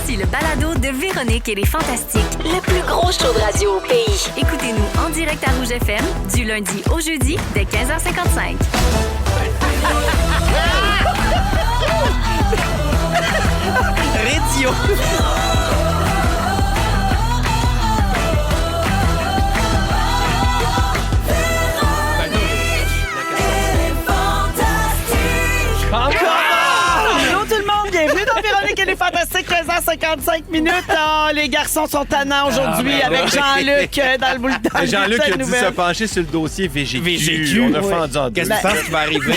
Voici le balado de Véronique et les Fantastiques. Le plus gros show de radio au pays. Écoutez-nous en direct à Rouge FM du lundi au jeudi dès 15h55. Radio. Allô tout le monde, bienvenue dans Véronique et les Fantastiques, 15h55 minutes. Ah, les garçons sont tannants aujourd'hui avec Jean-Luc dans le bulletin. Jean-Luc bulletin a dû nouvelle. se pencher sur le dossier VGQ. VGQ, On a oui. fendu en deux. Qu'est-ce que tu penses qui va arriver?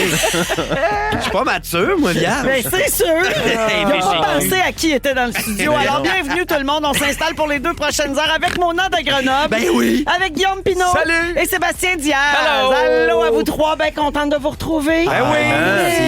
Je suis pas mature, moi, Liam. Ben, c'est sûr. Ils n'ont pas pensé à qui était dans le studio. Ben Alors, non. bienvenue tout le monde. On s'installe pour les 2 prochaines heures avec Mona de Grenoble. Ben oui. Avec Guillaume Pinot. Salut. Et Sébastien Diaz. Hello. Allô à vous trois. Ben, contente de vous retrouver. Ben oui.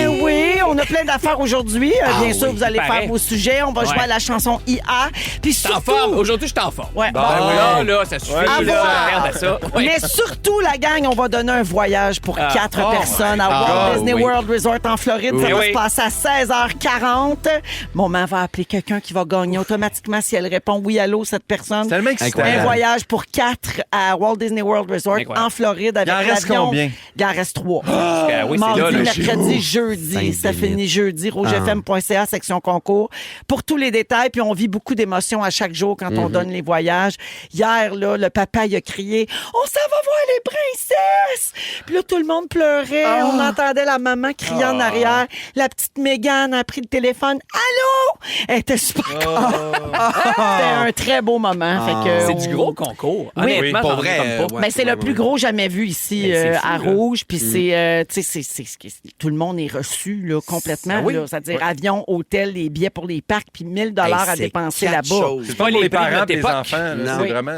Eh oui, on a plein d'affaires aujourd'hui. Bien sûr, oui, vous allez pareil. faire vos sujets. On va jouer Ouais. à la chanson IA. Puis Je suis en surtout... forme. Aujourd'hui, je suis en forme. Ouais, bon. Là, ça suffit. Ouais, là, à voir. merde à ça. Ouais. Mais surtout, la gang, on va donner un voyage pour 4 oh personnes à my Walt God, Disney oui. World Resort en Floride. Ça Oui, va oui. se passer à 16h40. Maman va appeler quelqu'un qui va gagner automatiquement si elle répond oui, allô, cette personne. C'est tellement excitant. Un voyage pour 4 à Walt Disney World Resort Incroyable. en Floride avec Il en reste l'avion. combien? Il en reste 3. Oui, c'est Mardi, là, là. mercredi, jeudi. Saint-Denis. Ça finit jeudi. rougefm.ca, section concours. Pour tous les détails, puis on vit beaucoup d'émotions à chaque jour quand on donne les voyages. Hier, là, le papa, il a crié « On s'en va voir les princesses! » Puis là, tout le monde pleurait. On entendait la maman crier en arrière. La petite Mégane a pris le téléphone. « Allô? » Elle était super contente. C'était un très beau moment. Fait que C'est on- du gros concours. Oui, Honnêtement, pour j'en vrai, reviens comme pas. ouais. Ben, c'est le plus gros jamais vu ici Ben, c'est fou, à là. Rouge. Puis c'est, tu sais, tout le monde est reçu là, complètement. Oui. Là, c'est-à-dire avion, hôtel, les billets pour les parcs, puis 1000 $ à c'est dépenser quatre là-bas. choses. C'est pas pas pour les les prix de parents notre et les époque. enfants. là. Non. C'est Oui. vraiment...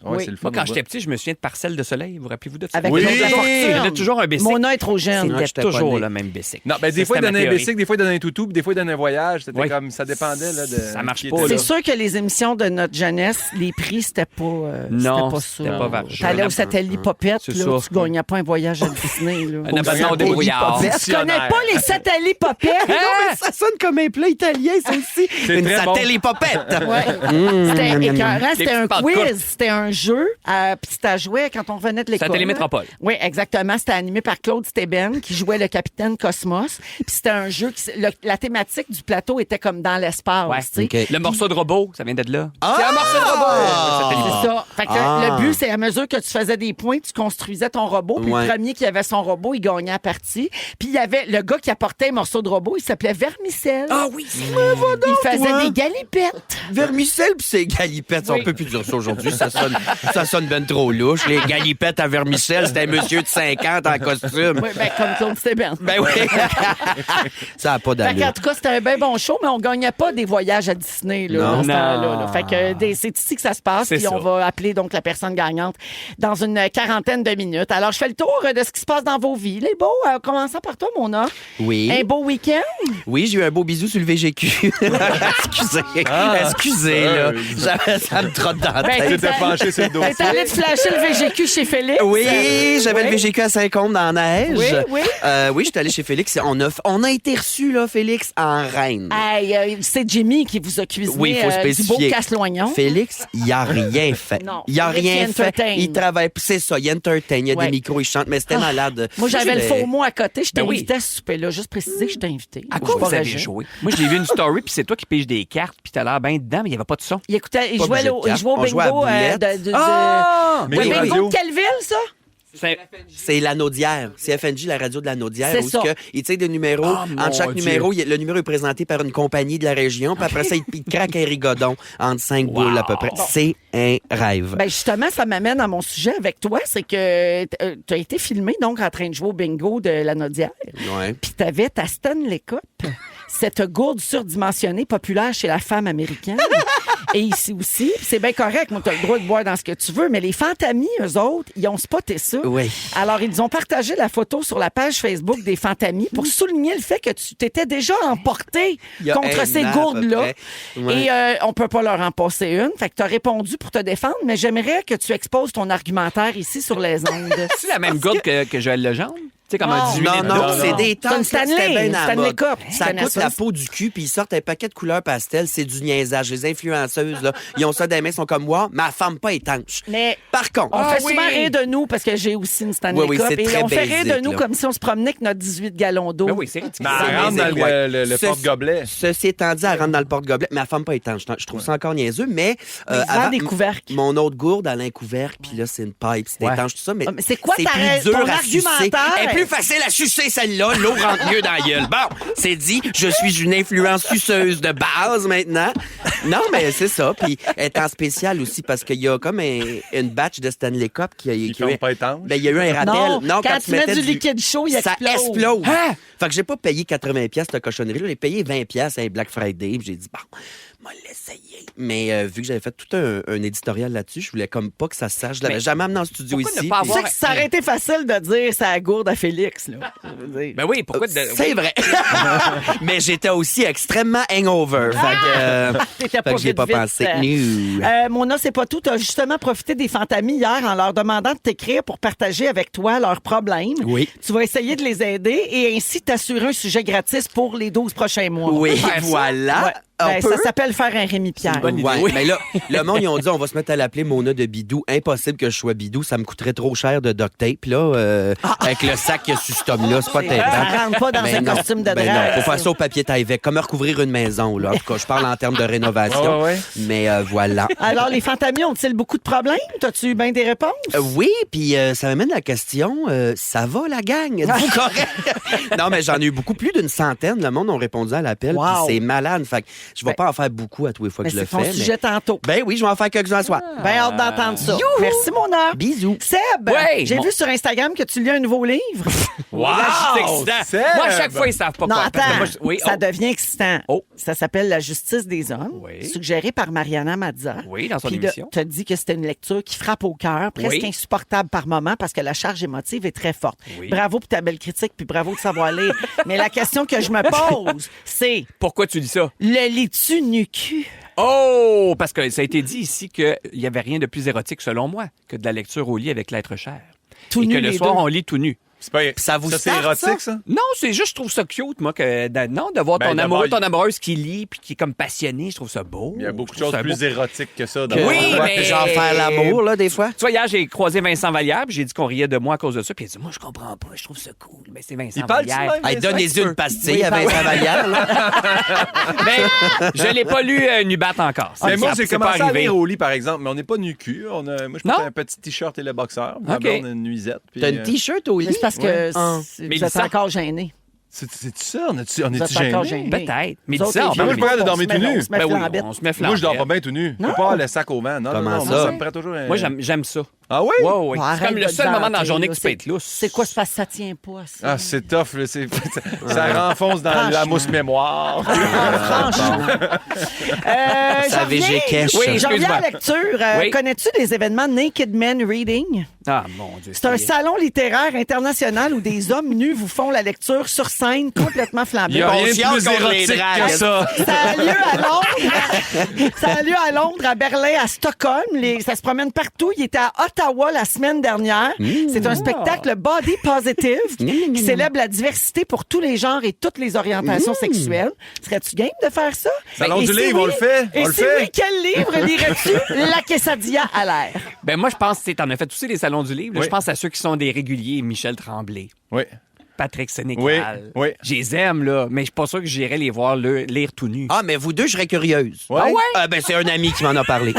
Oui. c'est le fun. Moi, quand au j'étais bout. petit, je me souviens de Parcelles de soleil. Vous rappelez-vous de ça? Avec Oui. le nom de la Oui. fortune. Il y avait toujours un bicycle. Mona est trop jeune. Non, C'était j'étais pas toujours né. le même bicycle. Non, ben des fois, il C'était donnait ma un théorie. bicycle, des fois, il donnait un toutou, puis des fois, il donnait un voyage. C'était Oui. comme... Ça dépendait, là, de... Ça marche qui pas, était C'est là. sûr que les émissions de notre jeunesse, les prix, c'était pas, Non, c'était c'était ça. pas vache. T'allais au satellite Popette, C'est là, ça. tu gagnais pas un voyage à Disney. Là. Un abonnement au débrouillard. Tu connais pas les satellites Popette? Non, mais ça sonne comme un plat italien, ça aussi. C'est Une très bon. satellite-popette. Ouais. C'était écœurant, c'était un petites quiz, pantoufles. c'était un jeu, puis c'était à jouer quand on revenait de l'école. Satellite Métropole. Oui, exactement. C'était animé par Claude Steben, qui jouait le capitaine Cosmos. Puis c'était un jeu, la thématique du plateau était comme dans l'espace. Ouais. tu sais. OK. Le morceau de robot, ça vient d'être là. C'est un morceau de robot. C'est ça. Fait que Ah. le but, c'est à mesure que tu faisais des points, tu construisais ton robot. Puis Ouais. le premier qui avait son robot, il gagnait la partie. Puis il y avait le gars qui apportait un morceau de robot, il s'appelait Vermicelle. Ah oui, c'est il faisait toi. des galipettes. Vermicelle puis c'est galipettes. Oui. On peut plus dire ça aujourd'hui. Ça sonne ben trop louche. Les galipettes à vermicelle, c'était un monsieur de 50 en costume. Oui, ben, comme Claude Steben. Ben oui. Ça a pas Fait d'allure. qu'en tout cas, c'était un bien bon show, mais on gagnait pas des voyages à Disney là, Non. dans ce temps-là. Non. Là. Fait que c'est ici que ça se passe, C'est puis ça. on va appeler donc la personne gagnante dans une quarantaine de minutes. Alors, je fais le tour de ce qui se passe dans vos vies. Les beaux, commençant par toi, Mona. Oui. Un beau week-end? Oui, j'ai eu un beau bisou sur le VGQ. Excusez, là. Ça me trotte dans la Ben, tête. T'étais penché sur le dossier. T'es allé te flasher le VGQ chez Félix? Oui, j'avais Oui. le VGQ à Saint-Côme dans la neige. Oui, oui. Oui, j'étais allé chez Félix. On a été reçus, là, Félix, en reine. Hey, c'est Jimmy qui vous a cuisiné Oui, il faut du beau spécifier. casse-loignon. Félix, il a rien fait. Non. Il a Félix, rien il fait. entertain. Il travaille. C'est ça, il entertain. Il y a Ouais. des micros, il chante, mais c'était malade. Moi, j'avais le faux mot à côté. Je t'ai Ben oui. invité à ce souper-là. Juste préciser que je t'ai invité. À Je quoi suis pas vous avez rageux. joué? Moi, je l'ai vu une story, puis c'est toi qui piges des cartes, puis t'as l'air bien dedans, mais il n'y avait pas de son. Il écoutait, il Pas jouait, obligé de il carte. jouait au On jouait à bingo boulette. Ah! Mais Le oui, bingo radio. de quelle ville, ça? C'est la Naudière. C'est FNJ, la radio de la Naudière. C'est où ça. il tire des numéros. Oh, mon entre chaque Dieu. numéro, le numéro est présenté par une compagnie de la région. Puis après ça, il craque un rigodon entre 5 boules à peu près. C'est un rêve. Ben justement, ça m'amène à mon sujet avec toi. C'est que tu as été filmé donc en train de jouer au bingo de la Naudière. Ouais. Puis tu avais ta Stanley Cup, cette gourde surdimensionnée populaire chez la femme américaine. Et ici aussi, puis c'est bien correct, moi, tu as le droit de boire dans ce que tu veux, mais les Fantamis, eux autres, ils ont spoté ça. Oui. Alors, ils ont partagé la photo sur la page Facebook des Fantamis pour souligner le fait que tu t'étais déjà emporté Il y a contre un ces an, à peu gourdes-là. près. Ouais. Et on peut pas leur en passer une. Fait que tu as répondu pour te défendre, mais j'aimerais que tu exposes ton argumentaire ici sur les ondes. C'est la même gourde que Joël Legendre? sais, comme un 18 litres. Non, c'est des C'est une tasses. Stanley, c'était bien une à la Stanley mode. Cup. Ça Je connais coûte ça. la peau du cul, puis ils sortent un paquet de couleurs pastel. C'est du niaisage. Les influenceuses, là, ils ont ça des mains, sont comme moi. Ma femme pas étanche. Mais Par contre, on fait oui. souvent rire de nous parce que j'ai aussi une Stanley Oui, Cup. c'est Et très on fait rire de basic, nous là. comme si on se promenait avec notre 18 gallons d'eau. Ben oui, c'est ridicule. Mais elle rentre dans le Ce- porte-gobelet. Ceci étant dit, elle rentre dans le porte-gobelet. Ma femme pas étanche. Je trouve ça encore niaiseux, mais... Mais ils vendent des couvercles. Mon autre gourde, elle a un couvercle, puis là, c'est une pipe, c'est Ouais. étanche, tout ça. Mais, Ah, mais c'est quoi c'est ton plus dur à sucer. argumentaire? Elle est plus facile à sucer, celle-là. L'eau rentre mieux dans la gueule. Bon, c'est dit, je suis une influence suceuse de base maintenant. Non, mais c'est ça. Puis elle est en spécial aussi parce qu'il y a comme une batch de Stanley Cup qui a Qui font pas étanche. Ben, il y a eu un rappel. Non, quand tu mets mettais du liquide chaud, il ça explose. explose. Hein? Fait que j'ai pas payé 80$ de cochonnerie. J'ai payé 20$ à un Black Friday. Puis j'ai dit, bon, moi l'essayer. Mais vu que j'avais fait tout un éditorial là-dessus, je voulais comme pas que ça se sache. Je l'avais Mais jamais amené en studio pourquoi ici. ne pas puis- Tu sais que ça aurait été facile de dire ça à gourde à Félix. Là. Je veux dire. Ben oui, pourquoi... C'est vrai. Mais j'étais aussi extrêmement hangover. Fait que, T'étais fait que j'y ai pas vite. pensé. No. Mona, c'est pas tout. Tu as justement profité des fantamis hier en leur demandant de t'écrire pour partager avec toi leurs problèmes. Oui. Tu vas essayer de les aider et ainsi t'assurer un sujet gratis pour les 12 prochains mois. Oui, faire ça. voilà. Ouais. On Ben, peut? ça s'appelle faire un Rémi Pierre. bonne idée. Ouais, Oui. mais là, le monde, ils ont dit, on va se mettre à l'appeler Mona de Bidou. Impossible que je sois Bidou. Ça me coûterait trop cher de duct tape, là, avec le sac qu'il y a sur cet homme-là. C'est pas Ça terrible. rentre pas dans Ben un non. costume de Ben drague. non, faut faire ça au papier taille-vec. Comme recouvrir une maison, là. En tout cas, je parle en termes de rénovation. Ouais. Mais voilà. Alors, les fantamis ont-ils beaucoup de problèmes? T'as-tu eu bien des réponses? Oui, puis ça m'amène à la question, ça va la gang? Êtes-vous correct? Non, mais j'en ai eu beaucoup, plus d'une centaine. Le monde a répondu à l'appel, puis Wow. c'est malade. Fait que je vais Ben, pas en faire beaucoup à tous les fois Mais que je le c'est ton fais. sujet tantôt. Ben oui, je vais en faire quelques-uns à soir. Bien hâte d'entendre ça. Merci, Mona. Bisous. Seb, Ouais, j'ai mon- vu sur Instagram que tu lis un nouveau livre. Wow! C'est excitant. Seb! Moi, à chaque fois, ils savent pas Non, quoi. Parce que attends, moi, oui, ça oh. devient excitant. Oh. Ça s'appelle La justice des hommes, Oui. suggéré par Mariana Mazza. Oui, dans son Puis émission. tu as dit que c'était une lecture qui frappe au cœur, presque Oui. insupportable par moment parce que la charge émotive est très forte. Oui. Bravo pour ta belle critique, puis bravo de savoir lire. Mais la question que je me pose, c'est, Pourquoi tu dis ça? le lis-tu nu-cul? Oh! Parce que ça a été dit ici qu'il n'y avait rien de plus érotique, selon moi, que de la lecture au lit avec l'être cher. Tout Et nu que le les soir, deux. on lit tout nu. C'est pas... Ça vous c'est starte, érotique, ça? ça? Non, c'est juste, je trouve ça cute, moi, non, de voir Ben, ton d'abord, amoureux, ton amoureuse qui lit puis qui est comme passionné, je trouve ça beau. Il y a beaucoup de Je trouve choses ça plus beau. érotiques que ça. Dans Oui, le monde. mais- Genre faire l'amour, là, des fois. Tu vois, hier, j'ai croisé Vincent Vallière, puis j'ai dit qu'on riait de moi à cause de ça, puis il a dit, moi, je comprends pas, je trouve ça cool. Mais c'est Vincent Il parle-tu Vallière. même? Hey, donnez-y Vincent, une pastille à Vincent Vallière, là. Mais je l'ai pas lu Nubat encore. Mais moi, j'ai C'est pas commencé à arrivé. lire au lit, par exemple, mais on n'est pas nu-cul. Moi, je Non? porte un petit t-shirt et le boxeur. Ma OK. blonde a une nuisette. puis, T'as une t-shirt au lit? C'est parce que Ah. vous Mais êtes ça- encore gêné. C'est-tu ça? On Vous est-tu êtes encore gênés? gêné. Peut-être. Mais Nous dis ça, autres, on les Moi, je filles, suis pas capable de dormir on se met- tout nu. On se met Ben oui, flambette. on se met Moi, je dors pas flambette. bien tout nu. Je peux pas avoir le sac au vent. Non, Comment non, ça? ça me prend toujours un... Moi, j'aime ça. Ah oui? Ouais, ouais. Bon, C'est arrête comme le de seul te moment dans la vanter, journée là. que tu peux être lousse. C'est quoi, c'est parce que ça tient pas, ça? Ah, c'est tough. Là. Ça renfonce dans la Franchement. mousse mémoire. Franchement. Ça j'en reviens- VG cash. Oui, J'en reviens excuse-moi. à la lecture. Oui. Connais-tu des événements Naked Men Reading? Ah, mon Dieu. C'est un salon littéraire international où des hommes nus vous font la lecture sur scène complètement flambée. Il n'y a On rien de chiale plus contre les érotique dragues. que ça. Ça a lieu à Londres. Ça a lieu à Londres, à Berlin, à Stockholm. Ça se promène partout. Il était à Ottawa la semaine dernière. C'est un spectacle body positive qui célèbre la diversité pour tous les genres et toutes les orientations sexuelles. Serais-tu game de faire ça? Salon Et du si livre, on le fait. Et On le si fait. oui, quel livre lirais-tu? La quesadilla à l'air. Ben moi, je pense que t'en as fait aussi les salons du livre. Là, Oui. Je pense à ceux qui sont des réguliers. Michel Tremblay, Oui. Patrick Sénécal. Oui, oui. Je les aime, là, mais je suis pas sûr que j'irais les voir lire tout nu. Ah, mais vous deux, je serais curieuse. Ouais. Ah ouais? Ah, ben, c'est un ami qui m'en a parlé.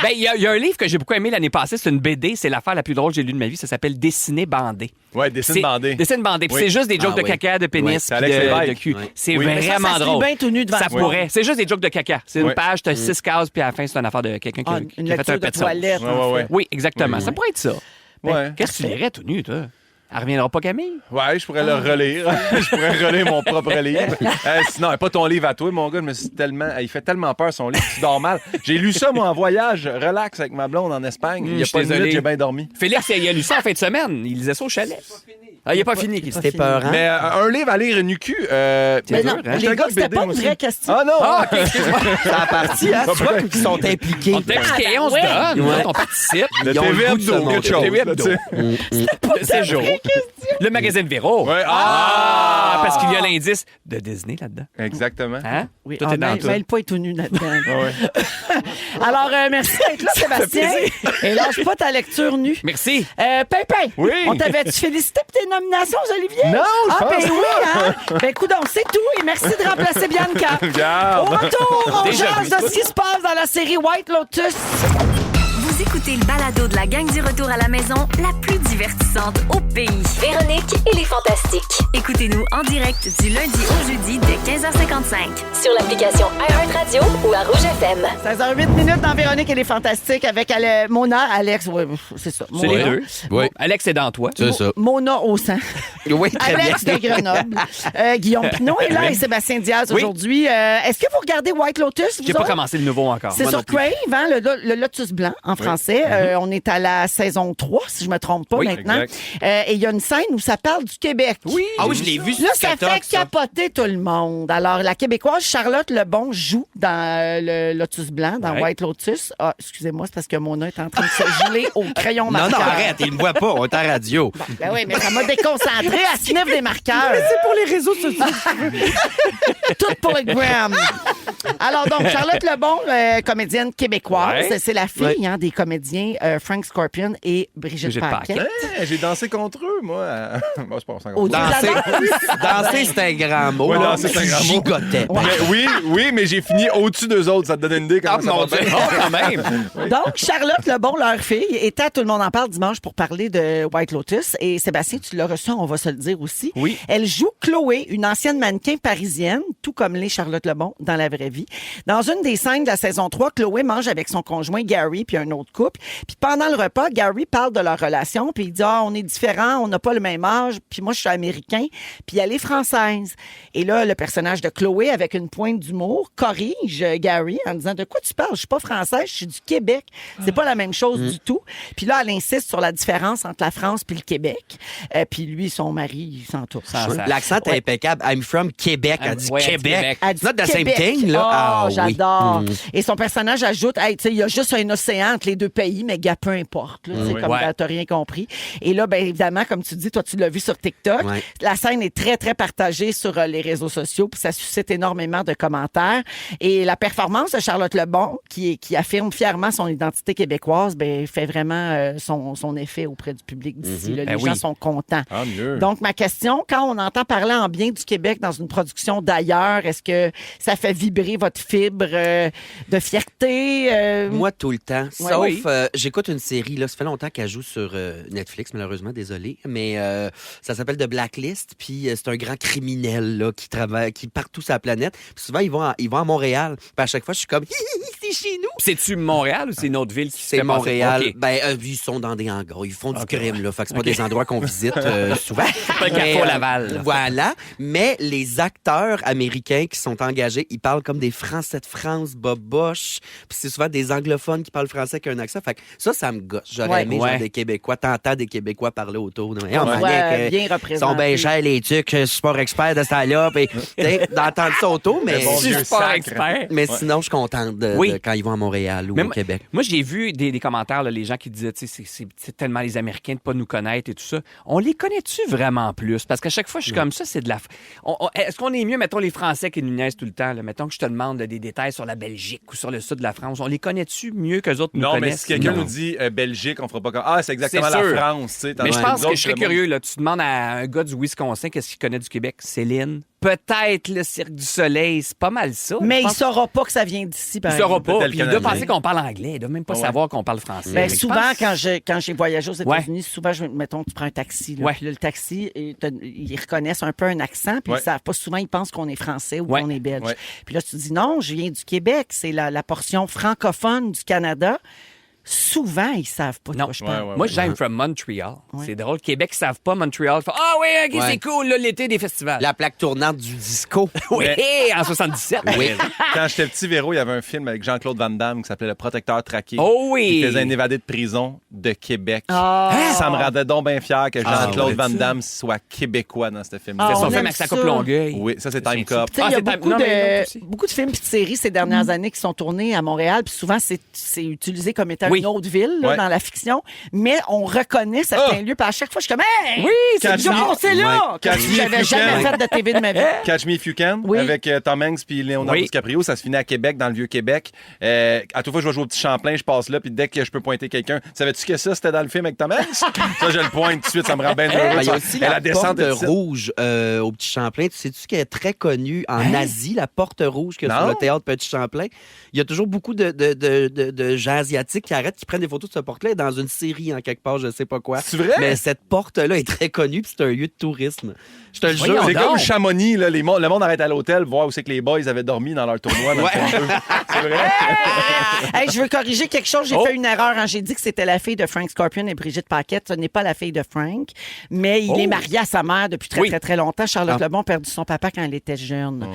Ben, il y a un livre que j'ai beaucoup aimé l'année passée. C'est une BD. C'est l'affaire la plus drôle que j'ai lue de ma vie. Ça s'appelle Dessiner bandé. Ouais, dessine bandé. Dessine bandé. Puis Oui. c'est juste des jokes Ah de oui. caca, de pénis, Oui. C'est puis Alex de Lévesque. cul. Oui. C'est Oui. Mais ça vraiment se lit drôle. bien tout nu devant Ça toi. pourrait. C'est juste des jokes de caca. C'est une Oui. page, t'as 6 cases, puis à la fin, c'est une affaire de quelqu'un qui, Ah, qui une a fait lecture un de pet sauce. toilette. Ouais, en ouais, fait. ouais. Oui, exactement. Ça pourrait être ça. Ouais. Qu'est-ce que tu lirais tout nu, toi? Elle reviendra pas, Camille? Ouais, je pourrais le relire. Je pourrais relire mon propre livre. Sinon, pas ton livre à toi, mon gars, mais c'est tellement. Il fait tellement peur son livre, tu dors mal. J'ai lu ça, moi, en voyage, relax avec ma blonde en Espagne. Il y a je suis pas une désolé. minute, j'ai bien dormi. Félix, il a lu ça en fin de semaine. Il lisait ça au chalet. Ah, il n'est pas fini. Christy. C'était peurant. Mais un livre à lire une UQ. Mais dur, non, hein? les gars, c'était pas une vraie question. Ah non! Ah, OK, excuse-moi. C'est la partie, hein? Tu vois qu'ils sont impliqués. On t'a expliqué, on se donne. Ouais. On participe. Le Ils ont TV le goût de se Hebdo, quelque montrer. chose. TV là, Hebdo. tu sais. C'est jour. question. Le magazine Véro. Ouais. Parce qu'il y a l'indice de Disney là-dedans. Exactement. Hein? Oui, Tout est dans tout. mêle pas est tout nu là-dedans. Alors, merci d'être là, Sébastien. Et lâche pas ta lecture nue. Merci. Pimpin, Oui. on t'avait-tu félicité pour tes nominations, Olivier? Non, je pense ben oui, hein? Ben, coudonc, c'est tout. Et merci de remplacer Bianca. Regarde. Au retour, on Déjà jase vu, de ce qui se passe dans la série White Lotus. Vous écoutez le balado de la gang du retour à la maison, la plus divertissante au pays. Véronique et les Fantastiques. Écoutez-nous en direct du lundi au jeudi dès 15h55. Sur l'application iHeartRadio ou à Rouge FM. 16h08 dans Véronique et les Fantastiques avec Mona, Alex. Oui, c'est ça. C'est Mona. les deux. Oui. Alex, c'est dans toi. C'est ça. Mona au sang. Oui, très bien. Alex de Grenoble. Guillaume Pinot est là et Sébastien Diaz Oui. aujourd'hui. Est-ce que vous regardez White Lotus? J'ai vous pas autres? commencé le nouveau encore. C'est Moi sur non plus. Crave, hein, le Lotus blanc en français. On est à la saison 3, si je me trompe pas Oui, maintenant. exact. Et il y a une scène où ça parle du Québec. Oui. Ah oui, je l'ai vu sur Là, ça fait TikTok, ça. capoter tout le monde. Alors, la Québécoise Charlotte Lebon joue dans le Lotus blanc, dans Ouais. White Lotus. Ah, excusez-moi, c'est parce que Mona est en train de se geler au crayon Non, marqueur. non, arrête, il me voit pas, on est en radio. Ben oui, mais ça m'a déconcentré. Elle sniffe des marqueurs. C'est pour les réseaux sociaux. Tout pour le gram. Alors, donc, Charlotte Lebon, comédienne québécoise. Ouais. C'est la fille hein, des comédiens Frank Scorpion et Brigitte Brigitte Paquette. Paquette. Hey, j'ai dansé contre eux, moi. Bon, c'est pas ça. Au Danser, danser, danser c'est un grand mot. Ouais, danser, c'est un grand mot. Gigotais. Oui, mais j'ai fini au-dessus d'eux autres. Ça te donne une idée comment Ah, ça mon va Dieu. bien. Oh, quand même. Donc, Charlotte Lebon, leur fille, était à Tout le monde en parle dimanche pour parler de White Lotus. Et Sébastien, tu l'as reçu, on va se le dire aussi. Oui. Elle joue Chloé, une ancienne mannequin parisienne, tout comme l'est Charlotte Lebon dans la vraie vie. Dans une des scènes de la saison 3, Chloé mange avec son conjoint Gary puis un autre couple. Puis pendant le repas, Gary parle de leur relation puis il dit « Ah, on est différents, on n'a pas le même âge, puis moi, je suis américain, puis elle est française. » Et là, le personnage de Chloé, avec une pointe d'humour, corrige Gary en disant « De quoi tu parles? Je suis pas française, je suis du Québec. C'est pas la même chose du tout. » Puis là, elle insiste sur la différence entre la France puis le Québec. Puis lui, son mari, il s'entoure. Ça- L'accent est impeccable. I'm from Québec. Elle dit Ouais, Québec. Québec. Elle dit Not the same Québec. thing, là. Oh, Ah, oui. j'adore. Et son personnage ajoute, hey, tu sais, il y a juste un océan entre les deux pays, mais gars, peu importe. là. C'est comme, Ouais. t'as rien compris. Et là, ben évidemment, comme tu dis, toi, tu l'as vu sur TikTok. Ouais. La scène est très, très partagée sur les réseaux sociaux, puis ça suscite énormément de commentaires. Et la performance de Charlotte Lebon, qui affirme fièrement son identité québécoise, ben fait vraiment son effet auprès du public d'ici. là. Les Ben gens oui. sont contents. Ah, mieux. Donc, ma question, quand on entend parler en bien du Québec dans une production d'ailleurs, est-ce que ça fait vibrer votre fibre de fierté? Moi, tout le temps. Ouais. Sauf, Oui. j'écoute une série, là, ça fait longtemps qu'elle joue sur Netflix, malheureusement, désolé, mais ça s'appelle The Blacklist, puis c'est un grand criminel là, qui travaille, qui partout sur la planète. Puis souvent, ils vont à Montréal. Puis à chaque fois, je suis comme, c'est chez nous. C'est-tu Montréal ou c'est une autre ville qui se C'est fait passer? Montréal. OK. Ben, ils sont dans des hangars. Ils font du crime, là. Fait que c'est pas des endroits qu'on visite souvent. Pas le Mais, Carrefour Laval, là. Voilà. Mais les acteurs américains qui sont engagés, ils parlent comme des Français de France, boboche. Puis c'est souvent des anglophones qui parlent français avec un accent. Fait que ça me gosse. J'aurais Ouais. aimé Ouais. genre des Québécois. T'entends des Québécois parler autour. De... Ouais, bien Ils représenté. sont bien chers, les tucs, sport experts de ce temps-là. Puis, tu sais, d'entendre ça autour, mais... Le bon Dieu Super sacre. expert. Mais sinon, je suis contente de Oui. quand ils vont à Montréal ou Mais au Québec. Moi, j'ai vu des commentaires, là, les gens qui disaient, tu sais, c'est tellement les Américains de pas nous connaître et tout ça. On les connaît-tu vraiment plus? Parce qu'à chaque fois, je suis comme ça, c'est de la... Est-ce qu'on est mieux, mettons, les Français qui nous niaisent tout le temps? Là? Mettons que je te demande des détails sur la Belgique ou sur le sud de la France. On les connaît-tu mieux qu'eux autres nous Non, mais connaissent? si quelqu'un Non. nous dit Belgique, on fera pas comme. Ah, c'est exactement C'est sûr. la France. Tu sais, Mais je tandis pense nous que autres, je serais le monde- curieux. Là. Tu demandes à un gars du Wisconsin qu'est-ce qu'il connaît du Québec. Céline. Peut-être le Cirque du Soleil. C'est pas mal ça. Mais Je il pense saura pas que ça vient d'ici. par qu'il saura exemple. pas. Tel Puis il doit Canadien. penser qu'on parle anglais. Il doit même pas Ouais. savoir qu'on parle français. Ben, Mais je souvent, pense- quand j'ai voyagé aux États-Unis, souvent, mettons, tu prends un taxi. Là, Ouais. Puis là, le taxi, ils reconnaissent un peu un accent, puis Ouais. ils savent pas. Souvent, ils pensent qu'on est français ou Ouais. qu'on est belge. Ouais. Puis là, tu dis non, je viens du Québec. C'est la portion francophone du Canada. Souvent, ils savent pas de Non. quoi je parle. Ouais, Moi, j'aime from Montreal. Ouais. C'est drôle. Québec, ils savent pas. Montreal, ils font, ah oui, OK, Ouais. c'est cool, là, l'été des festivals. La plaque tournante du disco. Oui, en 77. Oui. Quand j'étais petit, Véro, il y avait un film avec Jean-Claude Van Damme qui s'appelait Le Protecteur traqué. Oh oui. Il faisait un évadé de prison de Québec. Ah. Ça me rendait donc bien fier que Jean-Claude ouais. Van Damme soit québécois dans ce film-là. Ah, C'est on son film aime avec sa ça. coupe Longueuil. Oui, ça, c'est Time C'est- Cop. Tu sais, il y a c'est beaucoup, non, mais l'autre aussi. beaucoup de films et de séries ces dernières années qui sont tournés à Montréal, puis souvent, c'est utilisé comme étant Oui. une autre ville là, Ouais. dans la fiction, mais on reconnaît certains lieux. Puis à chaque fois, je suis comme, hey! Oui, c'est bizarre, c'est là! Catch Comme si me j'avais if you jamais can. fait de TV de ma vie. Catch Me If You Can Oui. avec Tom Hanks puis Leonardo Oui. DiCaprio. Ça se finit à Québec, dans le Vieux-Québec. À toute fois que je vais jouer au Petit Champlain, je passe là, puis dès que je peux pointer quelqu'un, savais-tu que ça, c'était dans le film avec Tom Hanks? Ça, je le pointe tout de suite, ça me rend bien heureux. Il y a aussi Et la porte de titre. rouge au Petit Champlain. Tu sais-tu qu'elle est très connue en Asie, la porte rouge qu'il y a sur Non. le théâtre Petit Champlain? Il y a toujours beaucoup de gens asiatiques qui arrêtent, qui prennent des photos de cette porte-là dans une série en quelque part, je sais pas quoi. C'est vrai? Mais cette porte-là est très connue, puis c'est un lieu de tourisme. Je te le jure. Voyons C'est donc. comme Chamonix, là, le monde arrête à l'hôtel voir où c'est que les boys avaient dormi dans leur tournoi. Dans le fond d'eux. C'est vrai? Hey, je veux corriger quelque chose. J'ai fait une erreur. Hein. J'ai dit que c'était la fille de Frank Scorpion et Brigitte Paquette. Ce n'est pas la fille de Frank, mais il est marié à sa mère depuis très, Oui. très, très longtemps. Charlotte Lebon a perdu son papa quand elle était jeune.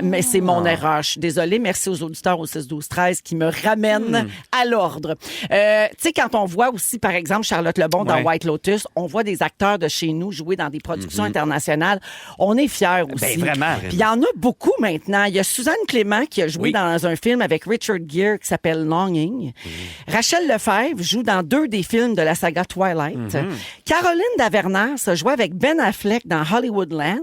Mais c'est mon erreur. Je suis désolée. Merci aux auditeurs au 6-12-13 qui me ramènent à l'ordre. Tu sais, quand on voit aussi, par exemple, Charlotte Lebon dans Ouais. White Lotus, on voit des acteurs de chez nous jouer dans des productions internationales. On est fiers aussi. vraiment. Puis il y en a beaucoup maintenant. Il y a Suzanne Clément qui a joué Oui. dans un film avec Richard Gere qui s'appelle Longing. Rachel Lefebvre joue dans 2 des films de la saga Twilight. Caroline Davernas a joué avec Ben Affleck dans Hollywoodland.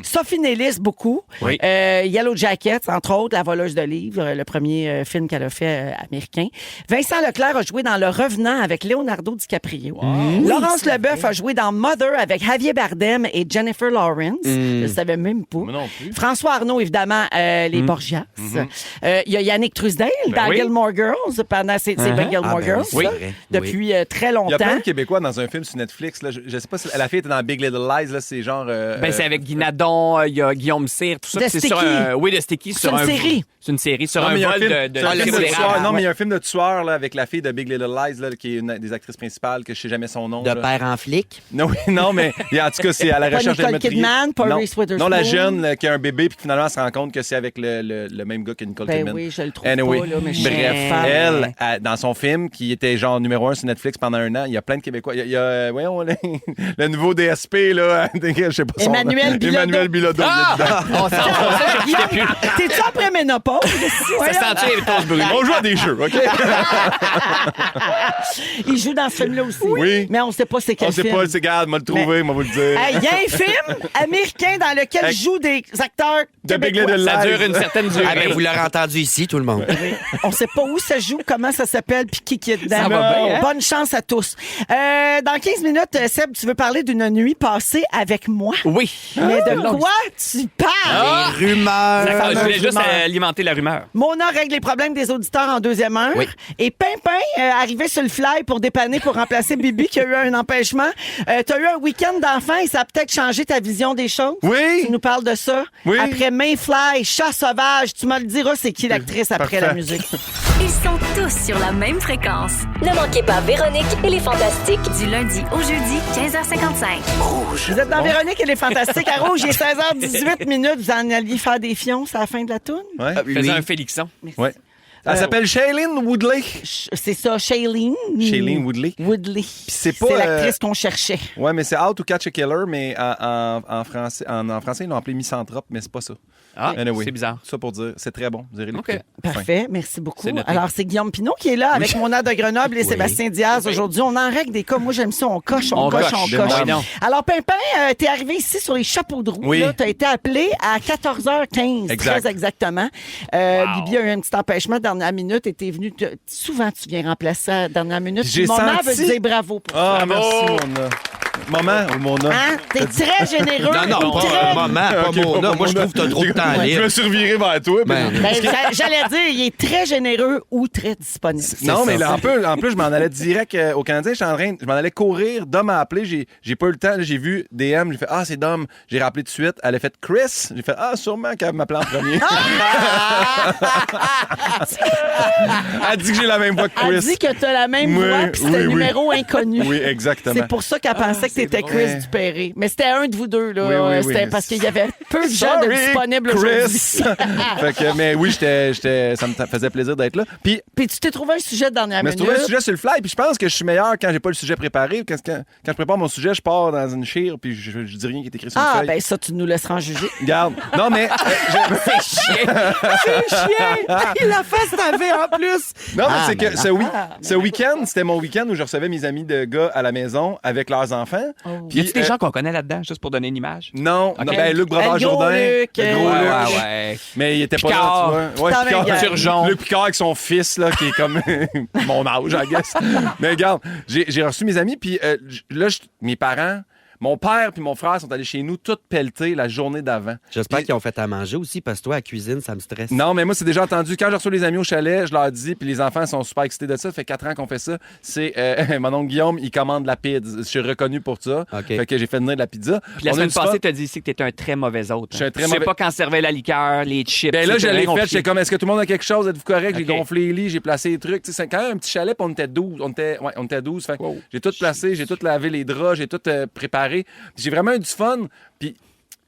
Sophie Nellis, beaucoup. Oui. Yellow Jackets, entre autres, La voleuse de livres, le premier film qu'elle a fait américain. Vincent Leclerc a joué dans Le Revenant avec Leonardo DiCaprio. Laurence Leboeuf a joué dans Mother avec Javier Bardem et Jennifer Lawrence. Je ne savais même pas. Moi non plus. François Arnaud, évidemment, les Borgias. Il y a Yannick Trusdale dans oui. Gilmore Girls, pendant c'est bien Gilmore Ah, ben Girls, oui, c'est ça, vrai. depuis très Il y a longtemps. plein de Québécois dans un film sur Netflix. Là. Je sais pas si la fille était dans Big Little Lies. Là, c'est genre. Ben, c'est avec Guy Nadon, il y a Guillaume Cyr, tout ça. De puis c'est sur Sticky. oui, de Sticky. C'est une série. C'est une série sur Non, un mais il y a vol film- de c'est un film de sirop tueur. d'érable. Non, mais il y a un film de tueur là, avec la fille de Big Little Lies, là, qui est une des actrices principales, que je sais jamais son nom. De là. père en flic. Non, oui, non, mais en tout cas, c'est à la Pas recherche d'un Nicole meurtrier. Kidman, pas non. Reese Witherspoon. Non, la jeune là, qui a un bébé, puis finalement, elle se rend compte que c'est avec le même gars que Nicole Ben Kidman. oui, je le trouve Anyway. pas, là, mais je suis Bref, fan. elle, dans son film, qui était genre numéro 1 sur Netflix pendant un an, il y a plein de Québécois. Il y a voyons, le nouveau DSP, là, je sais pas son nom. Emmanuel Bilodeau. Emmanuel Bilodeau. Ah! il est dedans. On s'en Guillaume, t'es-tu après ménopause? Ça sent-tu les toasts brûlés? On joue à des jeux, OK? Il joue dans ce film-là aussi. Oui. Mais on sait pas c'est quel On sait film. pas, c'est garde, m'a le trouvé, m'a vous le dire. Hey, il y a un film américain dans lequel Avec- jouent des acteurs De Big québécois. Little Ça Lies. dure une certaine durée. Ah, ben, vous l'aurez entendu ici, tout le monde. On sait pas où ça joue, comment ça s'appelle, puis qui est dedans. Ça va bien, hein? Bonne chance à tous. Dans 15 minutes, Seb, tu veux parler d'une nuit passée avec moi? Oui. Mais de quoi tu parles? Les rumeurs. D'accord, je voulais juste rumeur. alimenter la rumeur. Mona règle les problèmes des auditeurs en deuxième heure. Oui. Et Pimpin, arrivé sur le fly pour dépanner, pour remplacer Bibi qui a eu un empêchement. Tu as eu un week-end d'enfant et ça a peut-être changé ta vision des choses. Oui. Tu nous parles de ça. Oui. Après Mayfly, Chat sauvage, tu me le diras, c'est qui l'actrice après Parfait. la musique. Ils sont tous sur la même fréquence. Ne manquez pas Véronique et les Fantastiques. Du lundi au jeudi, 15h55. Vous êtes dans Véronique et les Fantastiques à Rouge. Il est 16h18 minutes. Vous en alliez faire des fions à la fin de la toune? Ouais. Faisais un Félixon. Ouais. Elle s'appelle Shailene Woodley. C'est ça, Shailene. Shailene Woodley. Woodley. c'est pas, C'est l'actrice qu'on cherchait. Ouais, mais c'est How to Catch a Killer, mais en français, en français, ils l'ont appelé Misanthrope, mais c'est pas ça. Ah, Anyway, c'est bizarre. Ça pour dire, c'est très bon. Vous irez l'écouter. OK. Parfait, merci beaucoup. C'est noté. Alors, c'est Guillaume Pinot qui est là avec Mona de Grenoble et Sébastien Diaz. Aujourd'hui, on en règle des cas. Moi, j'aime ça. On coche, on On coche, coche. on Demande. coche. Oui, non. Alors, Pimpin, t'es arrivé ici sur les chapeaux de roue. Oui. Tu as été appelé à 14h15, Exact. très exactement. Bibi a eu un petit empêchement dernière minute et t'es venu. Souvent, tu viens remplacer à la dernière minute. J'ai Le moment senti- veut dire bravo pour Ah, Bravo. merci, Mona. Maman ou Mona? Hein? T'es très généreux. Non, non, très... pas un moment, pas Ok, Mona. pas Moi, je trouve que t'as trop de temps Je libre. me suis reviré vers toi. Ben, Ben, j'allais dire, il est très généreux ou très disponible. Non, mais ça. là, en plus, je m'en allais direct au Canadien. Je m'en allais courir. Dom a appelé. J'ai pas eu le temps. Là, j'ai vu DM. J'ai fait ah, c'est Dom. J'ai rappelé tout de suite. Elle a fait Chris. J'ai fait ah, sûrement qu'elle m'appelait en premier. Elle dit que j'ai la même voix que Elle Chris. dit que tu as la même Oui, voix puis c'est oui, un oui. numéro inconnu. Oui, exactement. C'est pour ça qu'elle pensait pensais que t'étais drôle. Chris Dupéré. Mais c'était un de vous deux, là. Oui, C'était oui. parce qu'il y avait peu de gens Sorry, disponibles Chris. aujourd'hui. Fait que, mais oui, ça me faisait plaisir d'être là. Puis, Puis tu t'es trouvé un sujet de dernière mais je minute. trouvais un sujet sur le fly, puis je pense que je suis meilleur quand j'ai pas le sujet préparé. Quand je prépare mon sujet, je pars dans une chire, puis je dis rien qui est écrit sur une Ah, feuille. ben ça, tu nous laisseras en juger. Regarde. Non, mais... C'est chien! Il a fait cette avait en plus! Non, mais Ah, c'est ben que non. ce week-end, c'était mon week-end où je recevais mes amis de gars à la maison avec leurs enfants. Y a-tu des euh, gens qu'on connaît là-dedans, juste pour donner une image? Non, Ok. non, ben Luc Le gros Brodeur-Jourdain. Luc, le gros ouais, Luc. ouais. Mais il était pas Picard. là, tu vois. Ouais, T'en Picard. regardes. Turgeon. Luc Picard avec son fils, là, qui est comme mon âge, I guess. Mais regarde, j'ai reçu mes amis, puis là, mes parents... Mon père puis mon frère sont allés chez nous tout pelletés la journée d'avant. J'espère Puis- qu'ils ont fait à manger aussi, parce que toi, à la cuisine, ça me stresse. Non, mais moi, c'est déjà entendu. Quand je reçois les amis au chalet, je leur dis, puis les enfants sont super excités de ça. Ça fait 4 ans qu'on fait ça. C'est mon oncle Guillaume, il commande la pizza. Je suis reconnu pour ça. OK. Fait que j'ai fait venir de la pizza. Puis la On a semaine du fun. passée, t'as dit ici que t'étais un très mauvais hôte. Je suis un très Tu sais mauvais- pas quand servait la liqueur, les chips. Ben là, je c'était l'ai bien fait. compliqué. J'étais comme, est-ce que tout le monde a quelque chose? Êtes-vous correct? J'ai OK. gonflé les lits, j'ai placé les trucs. Tu sais, c'est quand même un petit chalet, puis on était 12. On était 12. Fait que j'ai tout placé, j'ai tout lavé les draps, j'ai tout préparé. Puis j'ai vraiment eu du fun. Puis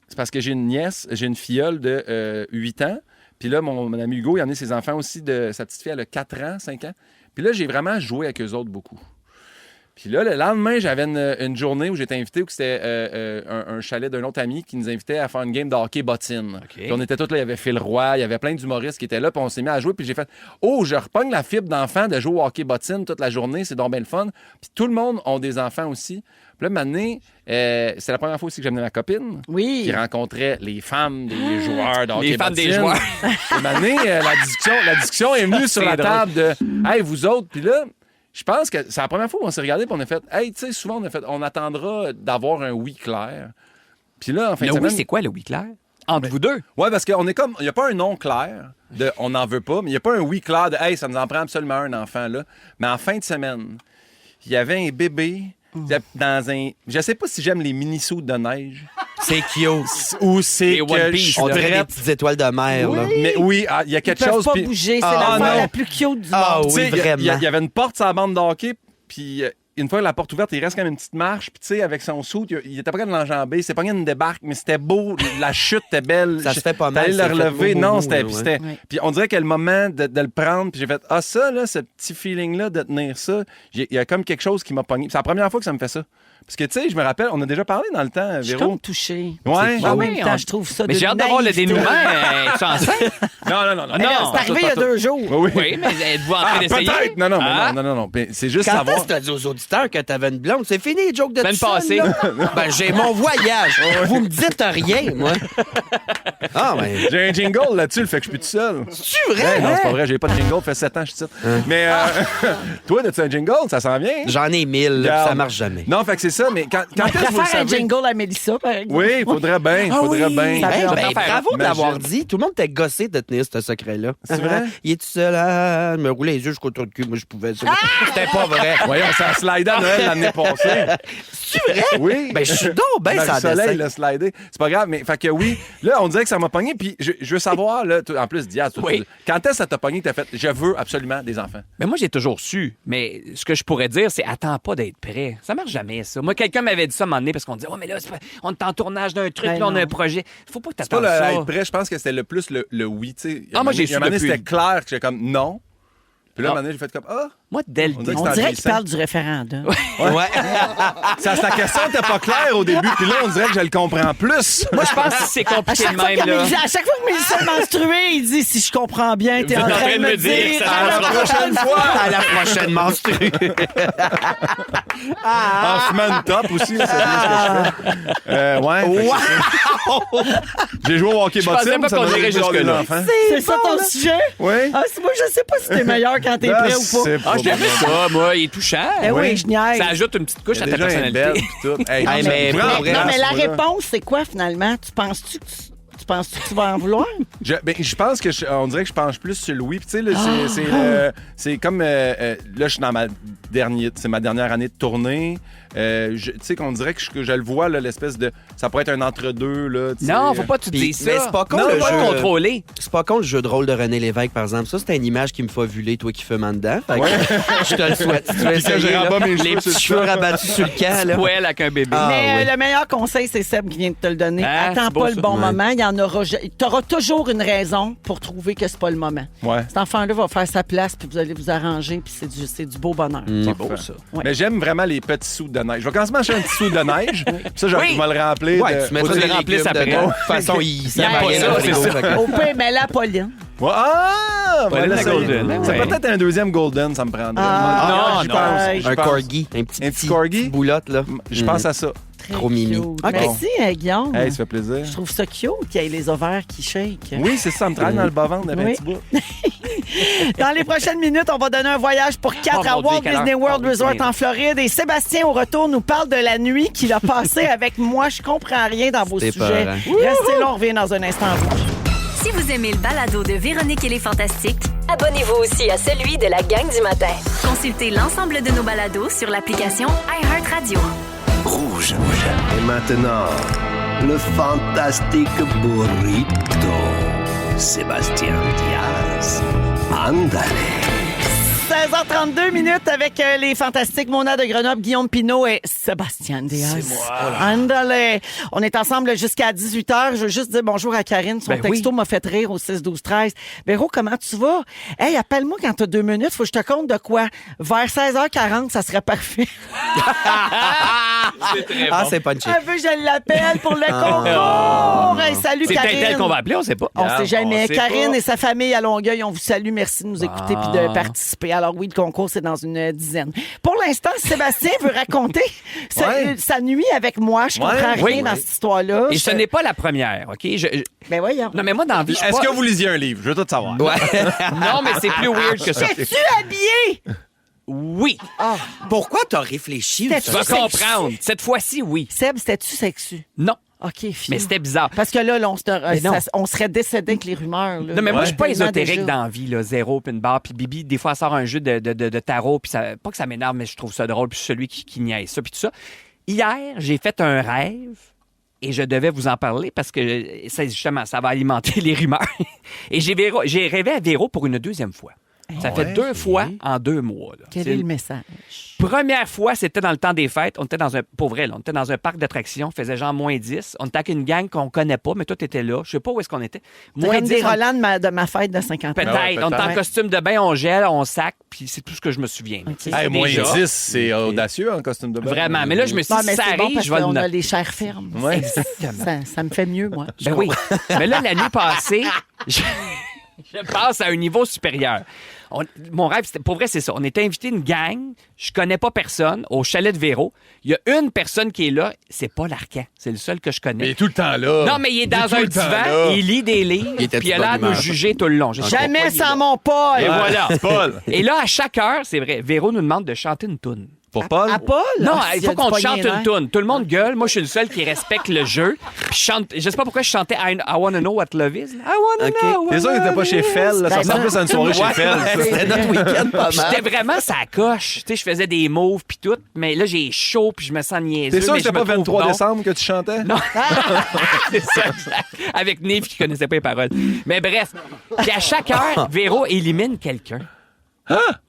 c'est parce que j'ai une nièce, j'ai une filleule de 8 ans. Puis là, mon ami Hugo, il a amené ses enfants aussi. Sa petite fille, elle a 4 ans, 5 ans. Puis là, j'ai vraiment joué avec eux autres beaucoup. Puis là, le lendemain, j'avais une journée où j'étais invité, où c'était un chalet d'un autre ami qui nous invitait à faire une game de hockey bottine. Puis on était tous là, il y avait Phil Roy, il y avait plein d'humoristes qui étaient là, puis on s'est mis à jouer, puis j'ai fait « Oh, je repogne la fibre d'enfant de jouer au hockey bottine toute la journée, c'est donc bien le fun. » Puis tout le monde a des enfants aussi. Puis là, maintenant, c'est la première fois aussi que j'amenais ma copine, Oui. qui rencontrait les femmes des joueurs de hockey Les femmes des bottine. joueurs. Et maintenant, la discussion est venue sur C'est la drôle. table de « Hey, vous autres, puis là... » Je pense que c'est la première fois où on s'est regardé et on a fait « Hey, tu sais, souvent, on attendra d'avoir un oui clair. » Puis là, en fin Le de oui, semaine... c'est quoi le oui clair? Entre vous deux? Ouais, parce qu'on est comme... Il n'y a pas un non clair de « on n'en veut pas », mais il n'y a pas un oui clair de « Hey, ça nous en prend absolument un enfant, là. » Mais en fin de semaine, il y avait un bébé dans un... Je sais pas si j'aime les mini-sauts de neige C'est cute. ou c'est Les One que Piece, je suis On dirait des drette. petites étoiles de mer, là. Mais oui, il y a Ils quelque peuvent chose... pas puis- bouger. C'est Ah, l'affaire non. la plus cute du Ah, monde. oui, Tu sais, vraiment. Il y avait une porte sur la bande de hockey, puis une fois la porte ouverte, il reste quand même une petite marche, puis tu sais, avec son sou, il était pas capable de l'enjamber. C'est pas une débarque, mais c'était beau, la chute était belle. Ça se fait pas mal, T'allais le c'est fait relever. mou, Non, mou, c'était. là, Puis ouais. c'était- Ouais. puis on dirait que le moment de le prendre, puis j'ai fait, ah, ça, là, ce petit feeling-là de tenir ça, il y a comme quelque chose qui m'a pogné. C'est la première fois que ça me fait ça. Parce que, tu sais, je me rappelle, on a déjà parlé dans le temps, Je suis Véro. comme touchée. Ouais. En oui, même temps, je trouve ça Mais de j'ai hâte d'avoir le naïveté. dénouement. Tu en sais? Non. Mais là, c'est arrivé il y a 2 jours. Oui. Oui, mais êtes-vous en train Ah, d'essayer? peut-être! Non, Ah? non. Mais c'est juste Quand savoir. est-ce que t'as dit aux auditeurs que t'avais une blonde? C'est fini, les jokes de Semaine tout seul, passée. là? Ben, j'ai mon voyage. Vous me dites rien, moi. Ah, ben... J'ai un jingle là-dessus, le fait que je suis plus tout seul. C'est vrai? Ouais, non, c'est pas vrai, j'ai pas de jingle, ça fait 7 ans que je suis ici. Mais toi, as-tu un jingle? Ça s'en vient? J'en ai 1000, là, Regarde. ça marche jamais. Non, fait que c'est ça, mais quand Je est-ce que vous le préfère un savez? jingle à Mélissa, par exemple. Oui, il faudrait bien, Ah oui, ça Ben, fait ben, longtemps. bravo de l'avoir Imagine. dit. Tout le monde était gossé de tenir ce secret-là. C'est vrai? Il est tout seul à me rouler les yeux jusqu'au trou de cul. Moi, je pouvais. C'était pas vrai. Voyons, ça a slidé à Noël l'année passée. C'est vrai? Oui. Ben, je suis donc ben sans Marie-Soleil dessin. l'a slidé. C'est pas grave, mais fait que oui. Là, on dirait que ça m'a pogné, puis je veux savoir, là, en plus, Diaz, Oui. quand est-ce que ça t'a pogné que t'as fait « Je veux absolument des enfants Mais moi, j'ai toujours su. Mais ce que je pourrais dire, c'est attends pas d'être prêt. Ça marche jamais, ça. Moi, quelqu'un m'avait dit ça à un moment donné parce qu'on disait, oh, mais là, on est en tournage d'un truc, Ben là, on a non. un projet. Faut pas que » C'est t'attendes pas ça. être prêt, je pense que c'était le plus le oui, tu sais. Ah, moi, j'ai su un moment donné, depuis- c'était clair que j'étais comme « Non ». Puis là, Ah. un moment donné, j'ai fait comme « Ah ». Moi, dès le On dirait début. que On c'est dirait qu'il envahissant. parle du référendum. Ouais. Ça, la question n'était pas claire au début, puis là, on dirait que je le comprends plus. Moi, je pense que c'est À compliqué chaque, de fois même, que là. Mélissa, à chaque fois que Mélissa est menstruée, il dit si je comprends bien, t'es en train de me dire. que ça à la marchera prochaine fois. À la prochaine menstrue. En fumant une top aussi, là, c'est bien ce que je fais. Ouais. fait que c'est ça. J'ai joué au hockey Je pensais bottine, pas ça qu'on m'a irait donné des jusque-là. enfants. C'est ça ton sujet? Oui. Ah, moi, je sais pas si t'es meilleur quand t'es prêt ou pas. Ah, j'aimais ça, moi. Il est touchant. Eh oui, je niaise. Ça ajoute une petite couche Il à y a ta déjà une belle, personnalité. puis tout. Hey, Hey, mais vraiment, pour vrai, Non, mais la à ce moment-là. réponse, c'est quoi finalement? Tu penses-tu que tu vas en vouloir? Je pense que on dirait que je penche plus sur le oui. Puis tu sais, là, c'est comme là, je suis dans c'est ma dernière année de tournée. Tu sais qu'on dirait que je le vois, là, l'espèce de... Ça pourrait être un entre-deux, là. tu sais. Non, faut pas que tu Puis- dises ça. mais c'est pas con, Non, le faut pas jeu. le contrôler. C'est pas con le jeu de rôle de René Lévesque, par exemple. Ça, c'était une image qui me fait vuler, toi qui fumes en dedans. Fait que je te le souhaite. Si tu veux Puis que essayer, je rabats là, mes les cheveux sur petits le cheveux rabattus sur le camp, là. Poêle avec un bébé. Ah, Mais oui. le meilleur conseil, c'est Seb qui vient de te le donner. Hein, Attends c'est beau, pas le ça. bon Ouais. moment. Il y en aura. T'auras toujours une raison pour trouver que c'est pas le moment. Ouais. Cet enfant-là va faire sa place, puis vous allez vous arranger, puis c'est du beau bonheur. C'est beau, ça. Ouais. Mais j'aime vraiment les petits sous de neige. Je vais commencer à m'acheter un petit sou de neige. Puis ça, je Oui. vais le remplir. Ouais, de... tu mettras Faut des le remplir légumes après. dedans. De toute façon, il Il aime pas rien ça, dans le c'est frigo, ça. fait que- Au pire, mais la Pauline. Ouais. Ah! Pas Voilà, la ça. golden. C'est Ouais. peut-être un deuxième golden, ça me prendrait. non, j'y non. pense, j'y Un pense. corgi. Un petit corgi? boulotte, là. Je pense à ça. Très Trop mimi. cute. OK. Merci, Guillaume. Hey, ça fait plaisir. Je trouve ça cute qu'il y ait les ovaires qui shake. Oui, c'est ça, me travaille dans le bas-ventre d'un Oui. petit bout. Dans les prochaines minutes, on va donner un voyage pour 4 Oh, à mon Dieu, Walt quelle Disney heure. World Oh, Resort oui. en Floride. Et Sébastien, au retour, nous parle de la nuit qu'il a passée avec moi. Je comprends rien dans vos C'est sujets. épeurant. Restez là, on revient dans un instant. Si vous aimez le balado de Véronique et les Fantastiques, Abonnez-vous aussi à celui de la gang du matin. consultez l'ensemble de nos balados sur l'application iHeartRadio. Rouge. Et maintenant, le fantastique burrito. Sébastien Diaz. Andale. 16h32 minutes avec les fantastiques Mona de Grenoble, Guillaume Pinault et Sébastien Diaz. C'est moi. Andale. On est ensemble jusqu'à 18h. Je veux juste dire bonjour à Karine. Son Ben texto oui. m'a fait rire au 6-12-13. Véro, comment tu vas? Hey, appelle-moi quand t'as 2 minutes. Faut que je te compte de quoi? Vers 16h40, ça serait parfait. C'est très Ah, bon. c'est punché. Elle veut que je l'appelle pour le concours. Hey, salut, C'est peut-être elle Karine. qu'on va appeler, on sait pas. On sait jamais. sait Karine pas. et sa famille à Longueuil, on vous salue. Merci de nous écouter puis de participer. Alors oui, le concours, c'est dans une dizaine. Pour l'instant, Sébastien veut raconter sa nuit avec moi. Je comprends rien Oui. dans cette histoire-là. Et ce n'est pas la première, OK? Ben voyons. Non, mais moi, dans la vie, je suis Est-ce pas- que vous lisiez un livre? Je veux tout savoir. Ouais. Non, mais c'est plus weird que ça. T'es-tu habillé? Oui. Pourquoi t'as réfléchi? T'es- Tu vas C'est comprendre. Cette fois-ci, oui. Seb, c'était-tu sexu? Non. OK, Mais fini. c'était bizarre. Parce que là, on, Mais non. on serait décédé avec les rumeurs. Là. Non, mais moi, je suis pas Tellement ésotérique déjà. dans la vie, là. Zéro, puis une barre. Puis Bibi, des fois, elle sort un jeu de tarot, puis ça, pas que ça m'énerve, mais je trouve ça drôle, puis je suis celui qui niaise ça, puis tout ça. Hier, j'ai fait un rêve. Et je devais vous en parler parce que ça, justement, ça va alimenter les rumeurs. Et j'ai rêvé à Véro pour une deuxième fois. Ça fait 2 fois en 2 mois. Là. Quel C'est est le message? Première fois, c'était dans le temps des fêtes. On était dans un, pour vrai, là, on était dans un parc d'attractions, faisait genre moins 10. On était avec une gang qu'on connaît pas, mais toi, t'étais là. Je sais pas où est-ce qu'on était. C'est Moins comme des 10, on- Roland de ma fête de 50 ans. peut-être. Ah ouais, On est en peut-être. costume de bain, on gèle, on sac, puis c'est tout ce que je me souviens. OK. C'est Hey, moins déjà. 10, c'est audacieux en costume de bain. Vraiment. Mais là, je me suis Non, dit, mais si ça c'est bon arrive, parce je vais le qu'on a noter. les chairs fermes. Ouais. Ça me fait mieux, moi. Ben oui. Mais là, la nuit passée, je passe à un niveau supérieur. Mon rêve, c'était, pour vrai, c'est ça. On était invité une gang, je connais pas personne, au chalet de Véro. Il y a une personne qui est là, c'est pas l'Arcan. C'est le seul que je connais. Mais il est tout le temps là. Non, mais il est dans tout un le temps divan, là. il lit des livres, Il était puis il a de bonne l'air de me humeur. juger tout le long. Je sais pas Jamais pourquoi il est sans là. mon Paul. Et voilà. Paul. Et là, à chaque heure, c'est vrai, Véro nous demande de chanter une toune. Pour Paul? À Paul? Non, Ah, il y a faut du qu'on poignet chante nerf. une toune. Tout le monde gueule. Moi, je suis le seul qui respecte le jeu. Puis je chante. Je sais pas pourquoi je chantais I Wanna Know What Love Is. I Wanna OK. Know what T'es sûr qu'il était pas love chez is. Fell? Là, ça Ben, ressemble plus à une soirée chez Ouais. Fell. ça. C'était notre week-end pas mal. J'étais vraiment sa coche. Tu sais, je faisais des moves puis tout. Mais là, j'ai chaud puis je me sens niaiseux. T'es sûr mais que c'était je me pas trouve 23 bon. décembre que tu chantais? Non. C'est ça, exact. Avec Nive qui connaissait pas les paroles. Mais bref. Puis à chaque heure, Véro élimine quelqu'un.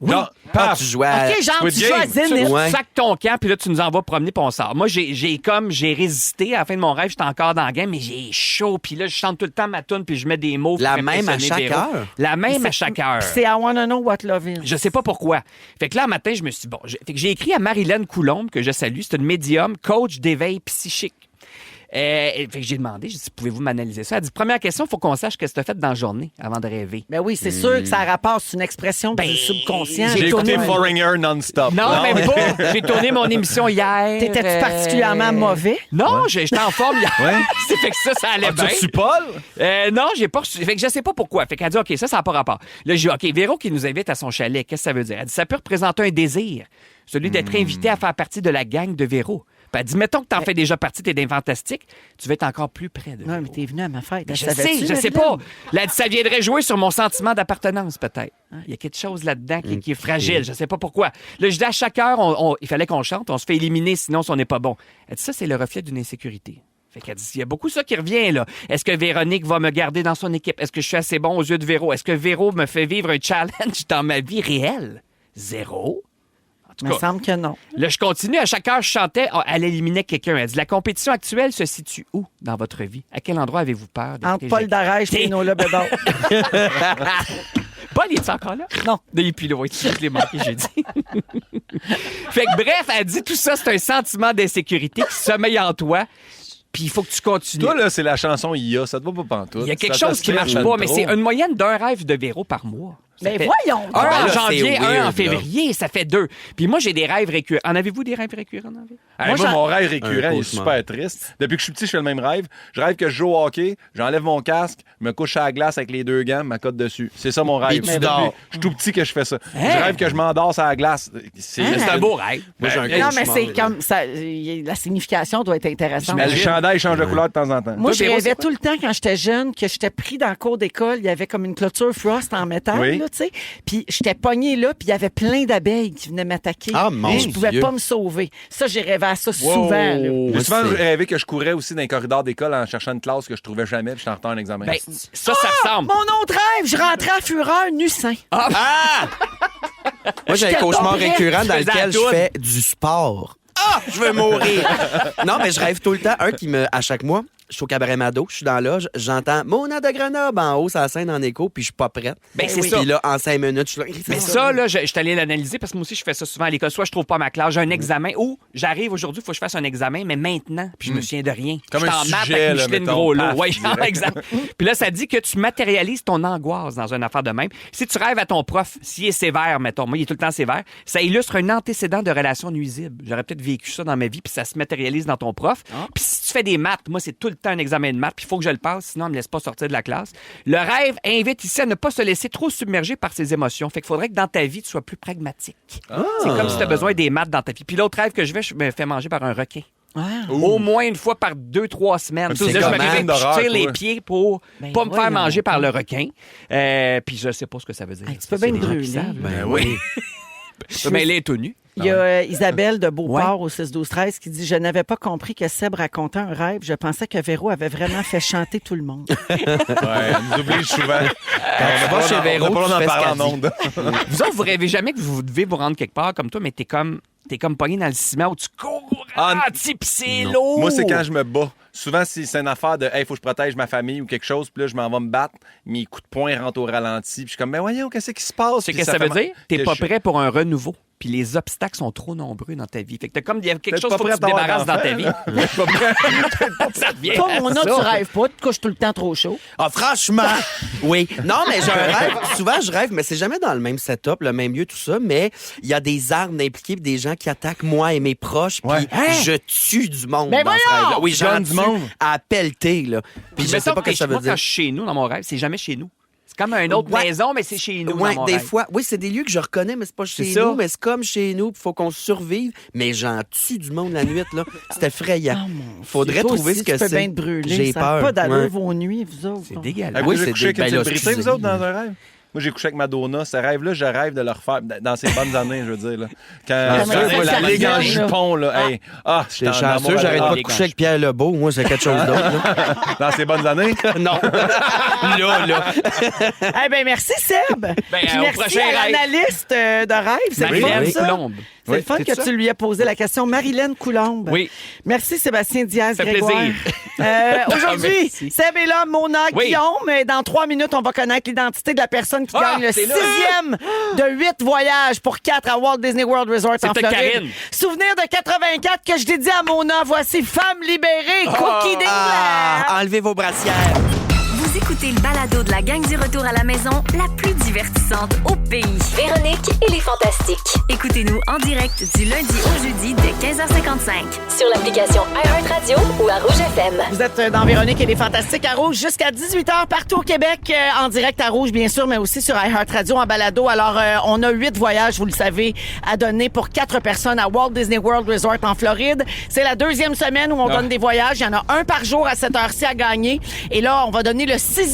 Non, Ah, paf. tu jouais à... OK, genre, Squid tu joues à Game. Zénith. Tu Ouais. sacs ton camp, puis là, tu nous envoies promener, puis on sort. Moi, j'ai résisté. À la fin de mon rêve, j'étais encore dans le game, mais j'ai chaud. Puis là, je chante tout le temps ma tune, puis je mets des mots. pour La même à impressionner chaque Véro. heure? La même à chaque heure. C'est I Wanna Know What Love Is. Je sais pas pourquoi. Fait que là, un matin, je me suis dit, bon, fait que j'ai écrit à Marilyn Coulombe, que je salue. C'est une médium, coach d'éveil psychique. Fait que j'ai demandé, j'ai dit, pouvez-vous m'analyser ça? Elle dit, première question, il faut qu'on sache ce que tu as fait dans la journée avant de rêver. Ben oui, c'est sûr que ça rapporte. C'est une expression Ben, du subconscient. J'ai écouté tourné- Foreigner non-stop. Non, même pas. J'ai tourné mon émission hier. T'étais-tu particulièrement mauvais? Non, j'étais en forme hier. Ouais. C'est fait que ça allait Tu bien. reçu Paul? Non, j'ai pas reçu. Fait que je sais pas pourquoi. Fait qu'elle dit, OK, ça n'a pas rapport. Là, j'ai dit, OK, Véro qui nous invite à son chalet, qu'est-ce que ça veut dire? Elle dit, ça peut représenter un désir, celui d'être invité à faire partie de la gang de Véro. Puis elle dit, mettons que t'en fais déjà partie, t'es d'un fantastique, tu vas être encore plus près de Non, Véro. mais t'es venu à ma fête. Je sais pas. Là, ça viendrait jouer sur mon sentiment d'appartenance, peut-être. Il y a quelque chose là-dedans qui est fragile. Je sais pas pourquoi. Là, je dis à chaque heure, il fallait qu'on chante, on se fait éliminer, sinon on n'est pas bon. Elle dit, ça, c'est le reflet d'une insécurité. Fait qu'elle dit, il y a beaucoup ça qui revient, là. Est-ce que Véronique va me garder dans son équipe? Est-ce que je suis assez bon aux yeux de Véro? Est-ce que Véro me fait vivre un challenge dans ma vie réelle? Zéro. En tout Il me cas, semble que non. là, je continue. À chaque heure, je chantais, elle éliminait quelqu'un. Elle dit, la compétition actuelle se situe où dans votre vie? À quel endroit avez-vous peur? Entre Paul Darèche et Nola Bédard. Paul, il est encore là? Non. Et puis là, oui, je l'ai manqué, j'ai dit. Fait que bref, elle dit tout ça, c'est un sentiment d'insécurité qui sommeille en toi. Puis il faut que tu continues. Toi, là, c'est la chanson IA. Ça te va pas pantoute. Il y a quelque Ça chose qui t'aspire marche dans pas, le mais trop. c'est une moyenne d'un rêve de Véro par mois. Ça Mais fait voyons! Un ben en là, janvier, c'est un weird, en là. février, ça fait 2. Puis moi, j'ai des rêves récurrents. En avez-vous des rêves récurrents dans la vie? Hey, moi, mon rêve récurrent Un il est cauchemar. super triste. Depuis que je suis petit, je fais le même rêve. Je rêve que je joue au hockey, j'enlève mon casque, me couche à la glace avec les 2 gants, ma cote dessus. C'est ça mon rêve. Et tu Depuis- dors. Je suis tout petit que je fais ça. Hein? Je rêve que je m'endors à la glace. C'est C'est un beau rêve. Moi, j'ai un Non, mais cauchemar, c'est là. comme ça. La signification doit être intéressante. Le chandail change de couleur de temps en temps. Moi, Toi, je Véro, rêvais c'est quoi? tout le temps quand j'étais jeune que j'étais pris dans le cours d'école. Il y avait comme une clôture frost en métal, Oui. là, tu sais. Puis j'étais pognée là, puis il y avait plein d'abeilles qui venaient m'attaquer. Ah, mon Et je pouvais Dieu. pas me sauver. Ça, j'ai rêvé à ça souvent. là. J'ai Moi, souvent c'est- rêvé que je courais aussi dans les corridors d'école en cherchant une classe que je trouvais jamais, puis j'étais en retard à un examen. Ben, ça ressemble. Mon autre rêve, je rentrais à Fureur nu sein. Ah! Moi, j'ai un J'étais cauchemar pas prête. récurrent dans Je faisais lequel la je toune. fais du sport. Ah! Je veux mourir! Non, mais je rêve tout le temps. Un qui me... À chaque mois, je suis au Cabaret Mado, je suis dans la loge, j'entends Mona de Grenoble en haut, ça scène en écho, puis je suis pas prête. Ben, c'est Puis ça. là, en 5 minutes, je suis là... Mais ça, là, je suis allé l'analyser parce que moi aussi, je fais ça souvent à l'école. Soit je trouve pas ma classe, j'ai un examen, ou j'arrive aujourd'hui, il faut que je fasse un examen, mais maintenant, puis je me souviens de rien. Comme je un suis en maths sujet, avec là, Micheline mettons, Gros lot. paf, Oui, direct. exact. Puis là, ça dit que tu matérialises ton angoisse dans une affaire de même. Si tu rêves à ton prof, s'il est sévère, mettons, moi, il est tout le temps sévère, ça illustre un antécédent de relation nuisible. J'aurais peut-être vécu ça dans ma vie, puis ça se matérialise dans ton prof. Puis si tu fais des maths, moi, c'est tout le temps un examen de maths, puis il faut que je le passe, sinon, on me laisse pas sortir de la classe. Le rêve invite ici à ne pas se laisser trop submerger par ses émotions. Fait qu'il faudrait que dans ta vie, tu sois plus pragmatique. C'est comme si tu as besoin des maths dans ta vie. Puis l'autre rêve que je me fais manger par un requin. Au moins une fois par 2-3 semaines. C'est Là, je comme me réveille, film puis je d'horreur, tire les toi. pieds pour Ben pas me faire voyons manger par donc. le requin. Puis je sais pas ce que ça veut dire. Hey, tu Ça, peux c'est bien des gens brûler. qui savent. Ben oui. Mais elle est tout nu. Il y a Isabelle de Beauport au 6-12-13 qui dit « Je n'avais pas compris que Seb racontait un rêve. Je pensais que Véro avait vraiment fait chanter tout le monde. Ouais, elle nous oblige souvent. tu vas chez Véro, on a pas tu d'en fais ce parler qu'elle en dit. ondes. Vous autres, vous rêvez jamais que vous devez vous rendre quelque part comme toi, mais t'es comme pogné dans le ciment où tu cours Ah, pis c'est lourd. Moi, c'est quand je me bats. Souvent, si c'est une affaire de hey, faut que je protège ma famille ou quelque chose, puis là, je m'en vais me battre, mes coups de poing rentrent au ralenti, puis je suis comme, mais voyons, qu'est-ce qui se passe? C'est Puis que ça veut fait dire? T'es que pas je- prêt pour un renouveau. Puis les obstacles sont trop nombreux dans ta vie. Fait que t'as comme il y a quelque Peut-être chose pas faut que prêt tu te à avoir débarrasses dans ta vie. d'enfant. Je suis pas prêt. Ça revient Toi, à mon ça. tu rêves pas, tu te couches tout le temps trop chaud. Ah, franchement, oui. Non, mais j'ai un rêve. Souvent, je rêve, mais c'est jamais dans le même setup, le même lieu, tout ça. Mais il y a des armes impliquées, puis des gens qui attaquent moi et mes proches, puis Ouais. je tue du monde Mais dans ce voyons! rêve-là. Oui, Tu j'en donnes du tue monde. à pelleter, là. Puis je sais Mettons pas que ce que ça veut moi, dire. quand je suis chez nous dans mon rêve, c'est jamais chez nous. C'est comme une autre Ouais. maison, mais c'est chez nous Ouais, dans mon des rêve. fois, oui, c'est des lieux que je reconnais, mais c'est pas chez C'est ça. nous, mais c'est comme chez nous, il faut qu'on survive. Mais j'en tue du monde la nuit, là. C'est effrayant. Faudrait Toi trouver aussi, ce que tu peux c'est. bien te brûler. J'ai Ça n'a peur. pas d'allure Ouais. vos nuits, vous autres. C'est là. dégueulasse. Hey, Oui, vous c'est avez couché avec des- une ben là, célébrité, vous excusez. autres, dans un rêve? Moi, j'ai couché avec Madonna. Ce rêve-là, je rêve de le refaire dans ses bonnes années, je veux dire. Là. Quand Comment moi, ça la ligue en vient, là? jupon, là. Hey. Ah, T'es j'étais en chanceux, amour j'arrête avec- pas de coucher avec Pierre Lebeau. Moi, c'est quelque chose d'autre. là. Dans ses bonnes années? Non. là. Eh bien, merci, Seb. Puis au merci prochain à rêve. l'analyste de rêve. C'est le fun, Marilyn ça. Coulombe. C'est le fun C'est que ça? tu lui aies posé la question. Marilyn Coulombe. Oui. Merci, Sébastien Diaz. Ça fait Grégoire. plaisir. Aujourd'hui, Merci. Seb est là, Mona, Oui. Guillaume. Et dans 3 minutes, on va connaître l'identité de la personne qui Ah, gagne le c'est là. 6e de 8 voyages pour 4 à Walt Disney World Resort en C'était Floride. Karine. Souvenir de 84 que je dédie à Mona. Voici Femme libérée, Cookie Dingler. Enlevez vos brassières. Vous écoutez écoutez le balado de la gang du retour à la maison, la plus divertissante au pays. Véronique et les Fantastiques. Écoutez-nous en direct du lundi au jeudi dès 15h55. Sur l'application iHeartRadio ou à Rouge FM. Vous êtes dans Véronique et les Fantastiques à Rouge jusqu'à 18h partout au Québec, en direct à Rouge, bien sûr, mais aussi sur iHeartRadio en balado. Alors, on a 8 voyages, vous le savez, à donner pour 4 personnes à Walt Disney World Resort en Floride. C'est la 2e semaine où on donne des voyages. Il y en a un par jour à cette heure-ci à gagner. Et là, on va donner le 6e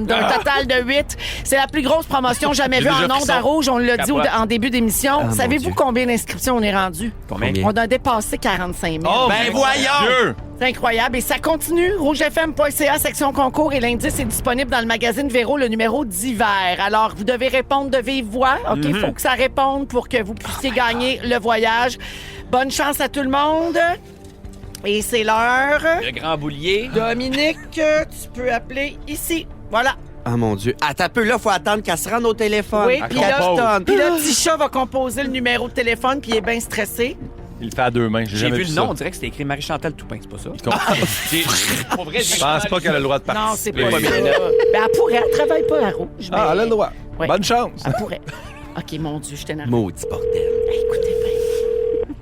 d'un total de 8. C'est la plus grosse promotion jamais vue en ondes à Rouge. On l'a dit en début d'émission. Ah, savez-vous mon Dieu. combien d'inscriptions on est rendu? Combien? On a dépassé 45 000. Oh, Ben voyons! Dieu! C'est incroyable. Et ça continue. rougefm.ca, section concours. Et l'indice est disponible dans le magazine Véro, le numéro d'hiver. Alors, vous devez répondre de vive voix. OK, il faut que ça réponde pour que vous puissiez gagner le voyage. Bonne chance à tout le monde. Et c'est l'heure. Le grand boulier. Dominique, tu peux appeler ici. Voilà. Ah, mon Dieu. Attends un peu, là, faut attendre qu'elle se rende au téléphone. Oui, à puis compose. le petit chat va composer le numéro de téléphone, puis il est bien stressé. Il le fait à 2 mains. J'ai jamais vu le ça. nom, on dirait que c'était écrit Marie-Chantal Toupin, c'est pas ça? Pour vrai, Je pense pas qu'elle a le droit de participer. Non, c'est pas ça. Ben, elle pourrait. Elle travaille pas à Rouge. mais Ah, elle a le droit. Oui. Bonne chance. Elle pourrait. OK, mon Dieu, je t'énerve. Maudit bordel. Écoutez bien.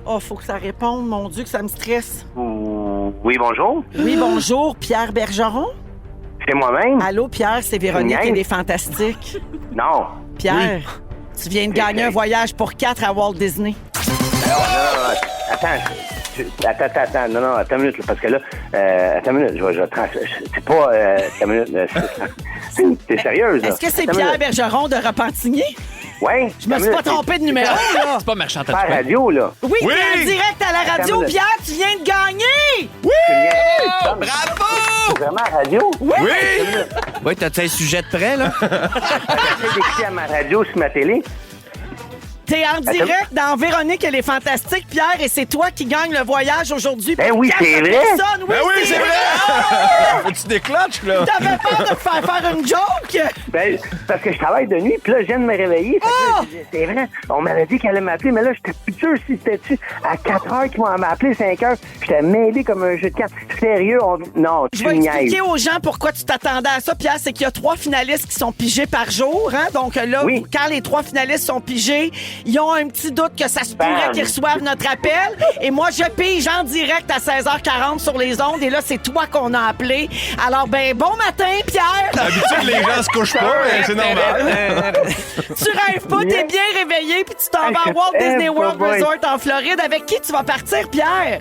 Oh, faut que ça réponde. Mon Dieu, que ça me stresse. Oui, bonjour. Oui, bonjour, Pierre Bergeron. C'est moi-même. Allô, Pierre, c'est Véronique Niaise. et les Fantastiques. Non. Pierre, tu viens de gagner un voyage pour 4 à Walt Disney. Attends. Non, attends une minute, là, parce que là, attends une minute, je c'est pas, attends une minute, t'es sérieuse, là? Est-ce que c'est Attends une Pierre minute. Bergeron de Repentigny? Ouais. Je me suis pas trompé de numéro, là. C'est pas Marie-Chantal Pas à Toupin. radio, là. Oui, Oui! t'es en direct à la radio. Attends une Pierre, tu viens de gagner! Bravo! C'est vraiment à radio? Oui! Oui, t'as-tu un sujet de prêt, là? J'essaie d'écouter à ma radio sur ma télé. T'es en direct dans Véronique et les Fantastiques, Pierre, et c'est toi qui gagne le voyage aujourd'hui. Ben pour oui, 4 c'est vrai. personnes. Ben oui, c'est vrai! Faut-tu des clutches, là? T'avais peur de faire une joke? Ben, parce que je travaille de nuit, puis là, je viens de me réveiller. Fait que là, c'est vrai. On m'avait dit qu'elle allait m'appeler, mais là, j'étais plus sûr si c'était-tu à 4 heures qu'ils vont m'appeler, 5 heures. J'étais mêlé comme un jeu de cartes. Sérieux, non, Je tu vais niaises. expliquer aux gens pourquoi tu t'attendais à ça, Pierre. C'est qu'il y a 3 finalistes qui sont pigés par jour. Hein? Donc là, Oui. quand les 3 finalistes sont pigés, ils ont un petit doute que ça se pourrait Bam. qu'ils reçoivent notre appel. Et moi, je pige en direct à 16h40 sur les ondes. Et là, c'est toi qu'on a appelé. Alors, ben, bon matin, Pierre. D'habitude, les gens se couchent pas, mais c'est normal. Tu rêves pas, t'es bien réveillé, puis tu t'en vas à Walt Disney World Resort en Floride. Avec qui tu vas partir, Pierre?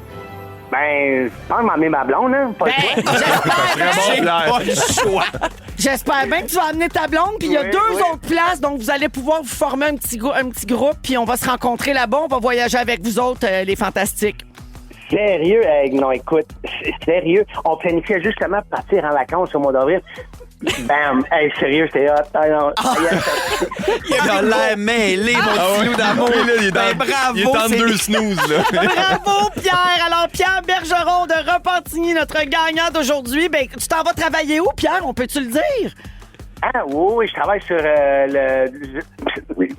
Ben, je pense m'emmener ma blonde, hein. Pas le Ben, choix. j'espère bien. Bon, Pierre. J'espère bien que tu vas amener ta blonde. Puis il y a Oui, 2 oui. autres places, donc vous allez pouvoir vous former un petit groupe, puis on va se rencontrer là-bas. On va voyager avec vous autres, les Fantastiques. Sérieux? Non, écoute, sérieux. On planifiait justement de partir en vacances au mois d'avril. Bam! Hey, sérieux, c'était hot. Ah, non. Il a l'air mêlé, mon petit loup d'amour. Oui, là, il est dans, Ben, bravo, il est en c'est- 2 snooze, là. Bravo, Pierre! Alors, Pierre Bergeron de Repentigny, notre gagnant d'aujourd'hui. Ben, tu t'en vas travailler où, Pierre? On peut-tu le dire? Ah, oui, je travaille sur tu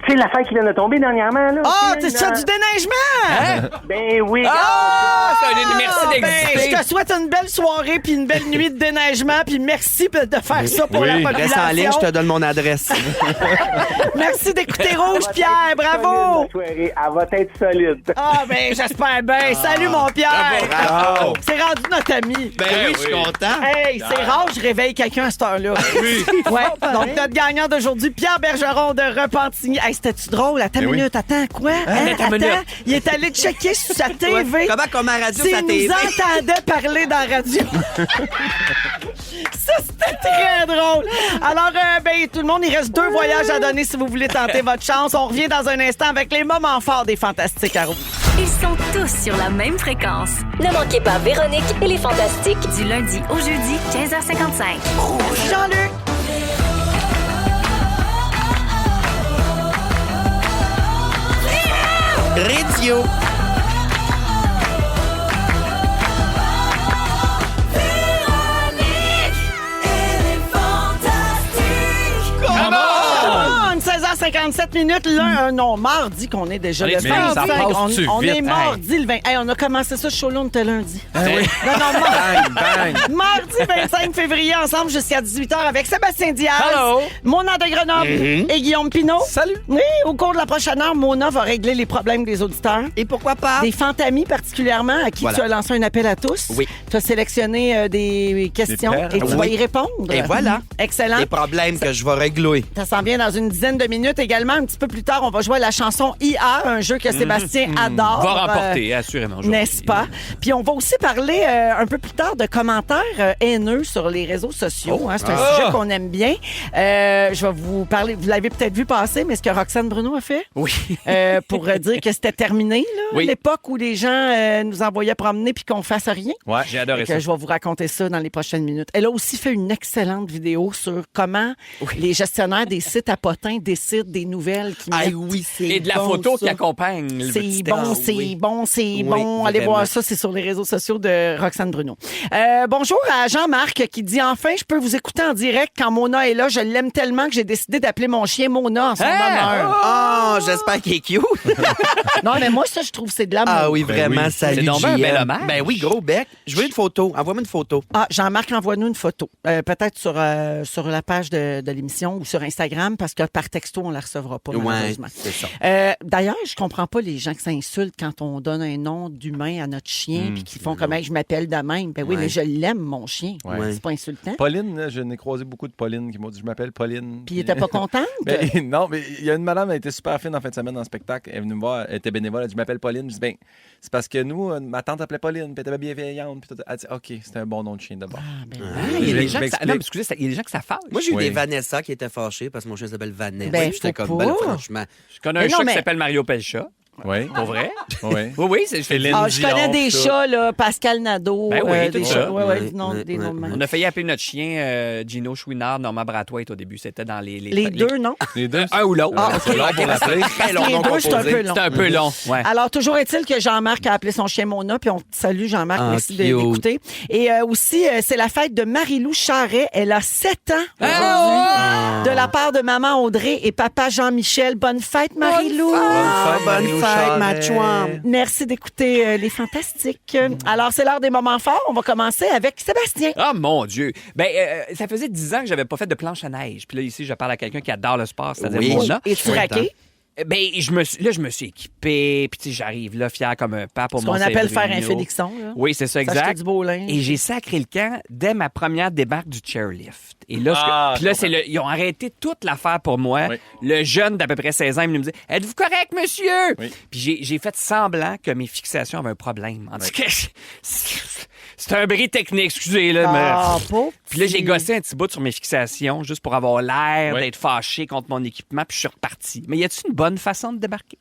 sais, l'affaire qui vient de tomber dernièrement, là? Ah, Tu sais, c'est ça, du déneigement! Ben oui. Ah, merci Ben, d'exister. je te souhaite une belle soirée puis une belle nuit de déneigement puis merci de faire ça pour Oui. la Reste population. en ligne, je te donne mon adresse. Merci d'écouter Rouge, Elle va Pierre. être Bravo! solide, la soirée. Elle va être solide. Ah, ben, j'espère bien. Salut, mon Pierre. Bravo. C'est rendu notre ami. Ben oui, je suis content. Hey, c'est rare que je réveille quelqu'un à cette heure-là. Oui. Ouais. Donc, notre gagnant d'aujourd'hui, Pierre Bergeron de Repentigny. Hey, c'était-tu drôle? Attends une oui. minute, attends, quoi? attends une minute. Il est allé checker sur sa TV. Comment comme à radio, S'il sa nous TV? entendait parler dans la radio. Ça, c'était très drôle. Alors, ben, tout le monde, il reste 2 voyages à donner si vous voulez tenter votre chance. On revient dans un instant avec les moments forts des Fantastiques à Rouge. Ils sont tous sur la même fréquence. Ne manquez pas Véronique et les Fantastiques. Du lundi au jeudi, 15h55. Jean-Luc! Radio. Come on! 16h55 7h57 minutes, mardi qu'on est déjà On le est dimanche, ça 25. passe-tu On vite, est hey. mardi le 20. Hey, on a commencé ça, ce show-là, on était lundi. oui. Non, Bang, bang. mardi 25 février, ensemble jusqu'à 18h avec Sébastien Diaz, Hello. Mona de Grenoble et Guillaume Pinault. Salut. Oui, au cours de la prochaine heure, Mona va régler les problèmes des auditeurs. Et pourquoi pas? Des fantamis particulièrement, à qui Voilà. tu as lancé un appel à tous. Oui. Tu as sélectionné des questions Des perles. et tu vas Oui. y répondre. Et voilà. Excellent. Les problèmes que je vais régler. Ça s'en vient dans une dizaine de minutes également. Un petit peu plus tard, on va jouer à la chanson IA, un jeu que Sébastien adore. Va remporter, assurément. aujourd'hui. N'est-ce pas? Puis on va aussi parler un peu plus tard de commentaires haineux sur les réseaux sociaux. Hein. C'est un sujet qu'on aime bien. Je vais vous parler, vous l'avez peut-être vu passer, mais ce que Roxane Bruno a fait Oui. pour dire que c'était terminé, là, Oui. l'époque où les gens nous envoyaient promener puis qu'on fasse rien. Ouais. J'ai adoré Que ça. je vais vous raconter ça dans les prochaines minutes. Elle a aussi fait une excellente vidéo sur comment les gestionnaires des sites à potins décident des nouvelles qui Ah mettent. oui, c'est Et de la bon, photo ça. qui accompagne le C'est petit bon, texte. c'est oui. bon, c'est Oui, bon. Allez vraiment. voir ça, c'est sur les réseaux sociaux de Roxane Bruno. Bonjour à Jean-Marc qui dit « Enfin, je peux vous écouter en direct quand Mona est là. Je l'aime tellement que j'ai décidé d'appeler mon chien Mona en son honneur. Oh, j'espère qu'il est cute. » Non, mais moi, ça, je trouve que c'est de l'amour. Ah oui, vraiment, oui. salut, C'est donc bien un JM. bel hommage. Ben oui, gros bec. Je veux une photo. Envoie-moi une photo. Ah, Jean-Marc, envoie-nous une photo. Peut-être sur la page de l'émission ou sur Instagram, parce que par texto, on la recevra pas, Ouais, malheureusement. c'est ça. D'ailleurs, je comprends pas les gens qui s'insultent quand on donne un nom d'humain à notre chien puis qui font comme hey, je m'appelle de même. Ben oui, Ouais. mais je l'aime, mon chien. Ouais. C'est pas insultant. Pauline, là, je n'ai croisé beaucoup de Pauline qui m'ont dit je m'appelle Pauline. Puis il était pas contente. Ben, non, mais il y a une madame, elle était super fine en fin de semaine dans le spectacle. Elle est venue me voir, elle était bénévole. Elle dit je m'appelle Pauline. Je dis ben, c'est parce que nous, ma tante appelait Pauline, puis elle était bienveillante. Puis tout. Elle dit OK, c'était un bon nom de chien d'abord. Ah, ben Il y a Je des gens que ça... m'explique. Non, mais excusez, il y a des gens que ça fâche. Moi, j'ai eu Oui. des Vanessa qui étaient fâchées parce que mon chien s'appelle Vanessa. Ben, J'étais faut comme, pas. ben, franchement. Je connais Mais un non, chat mais- qui s'appelle Mario Pelcha. Oui. Pour vrai? Oui. Oui, oui, c'est Céline Ah, je connais Dion, des tout ça. chats, là, Pascal Nadeau. Ben oui, des tout chats. ça. Ouais, Ouais, non, ouais, des ouais. noms de même. On a failli appeler notre chien Gino Chouinard, Norma Brathwaite au début. C'était dans Les deux, non? Les deux. Un ou l'autre. Ah, C'est long pour l'appeler. Très long Les nom deux, c'est un composé. peu long. C'était un peu long. Ouais. Alors, toujours est-il que Jean-Marc a appelé son chien Mona, puis on te salue, Jean-Marc. Ah, Merci cute. d'écouter. Et aussi, c'est la fête de Marie-Lou Charret. Elle a 7 ans aujourd'hui. Ah! De la part de maman Audrey et papa Jean-Michel. Bonne fête, Marie-Lou. Ah, bonne Marie-Lou fête, ma Charret. chouam. Merci d'écouter Les Fantastiques. Alors, c'est l'heure des moments forts. On va commencer avec Sébastien. Ah, mon Dieu. Ben, ça faisait 10 ans que j'avais pas fait de planche à neige. Puis là, ici, je parle à quelqu'un qui adore le sport, c'est-à-dire Oui. Mona. Es-tu raqué? Ben, je me suis équipé, puis tu sais, j'arrive là, fier comme un pape pour Ce mon qu'on appelle faire un Saint-Bruno. Félixon. Là. Oui, c'est ça, S'acheter exact. du beau linge. Et j'ai sacré le camp dès ma première débarque du chairlift. Et là, puis là, ils ont arrêté toute l'affaire pour moi. Oui. Le jeune d'à peu près 16 ans, il me disait « Êtes-vous correct, monsieur? Oui. Puis j'ai fait semblant que mes fixations avaient un problème. En tout cas, c'est un bris technique, excusez. Là, Ah, mais... pauvre Puis là, j'ai petit. gossé un petit bout sur mes fixations juste pour avoir l'air Oui. d'être fâché contre mon équipement, puis je suis reparti. Mais y a-t-il une bonne façon de débarquer?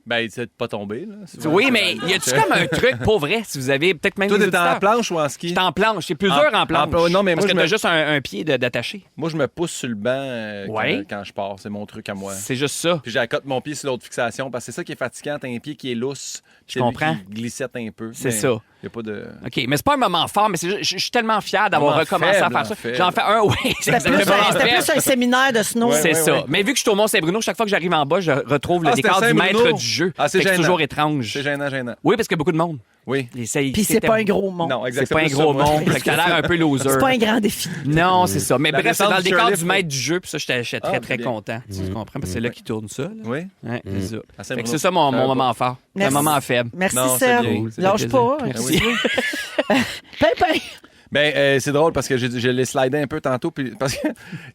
Ben, c'est de pas tomber, là. Oui, mais y a-tu comme un truc, pour vrai, si vous avez peut-être même Toi, des t'es en auditeurs? planche ou en ski? Je suis en planche. C'est plus dur en planche. non, mais parce moi, que je t'as me- juste un pied d'attaché. Moi, je me pousse sur le banc Ouais. quand je pars. C'est mon truc à moi. C'est juste ça. Puis j'accote mon pied sur l'autre fixation parce que c'est ça qui est fatigant. T'as un pied qui est lousse. Je comprends. Qui glissette un peu. C'est Mais ça. Y a pas de... OK, mais c'est pas un moment fort, mais je suis tellement fier d'avoir Moment recommencé à faible, faire ça. en fait. J'en fais un, oui. C'était plus un séminaire de snow. Ouais, C'est ouais, ça. ouais. Mais vu que je suis au Mont-Saint-Bruno, chaque fois que j'arrive en bas, je retrouve le Ah, c'était décor du Saint-Bruno. maître du jeu. Ah, c'est Fait que gênant. toujours étrange. C'est gênant. Oui, parce qu'il y a beaucoup de monde. Oui. Puis Puis c'est pas un gros monde. Non, C'est exactement. pas un gros monde. Fait que t'as l'air un peu loser. C'est pas un grand défi. Non, c'est ça. Mais La bref, c'est dans le descente du décor chairlift, du maître du jeu, puis ça, j'étais très, Ah, très bien. content. Tu comprends? Parce que c'est là qu'il tourne ça. là. Oui. Ouais, c'est ça. À Fait que Saint-Bruno. c'est ça mon Ça va moment fort. C'est un Merci. moment faible. Merci, Non, c'est Seb. bien. Ça fait Lâche plaisir. pas. Merci. Pimpin. Ben, c'est drôle parce que je l'ai slidé un peu tantôt. Puis, parce que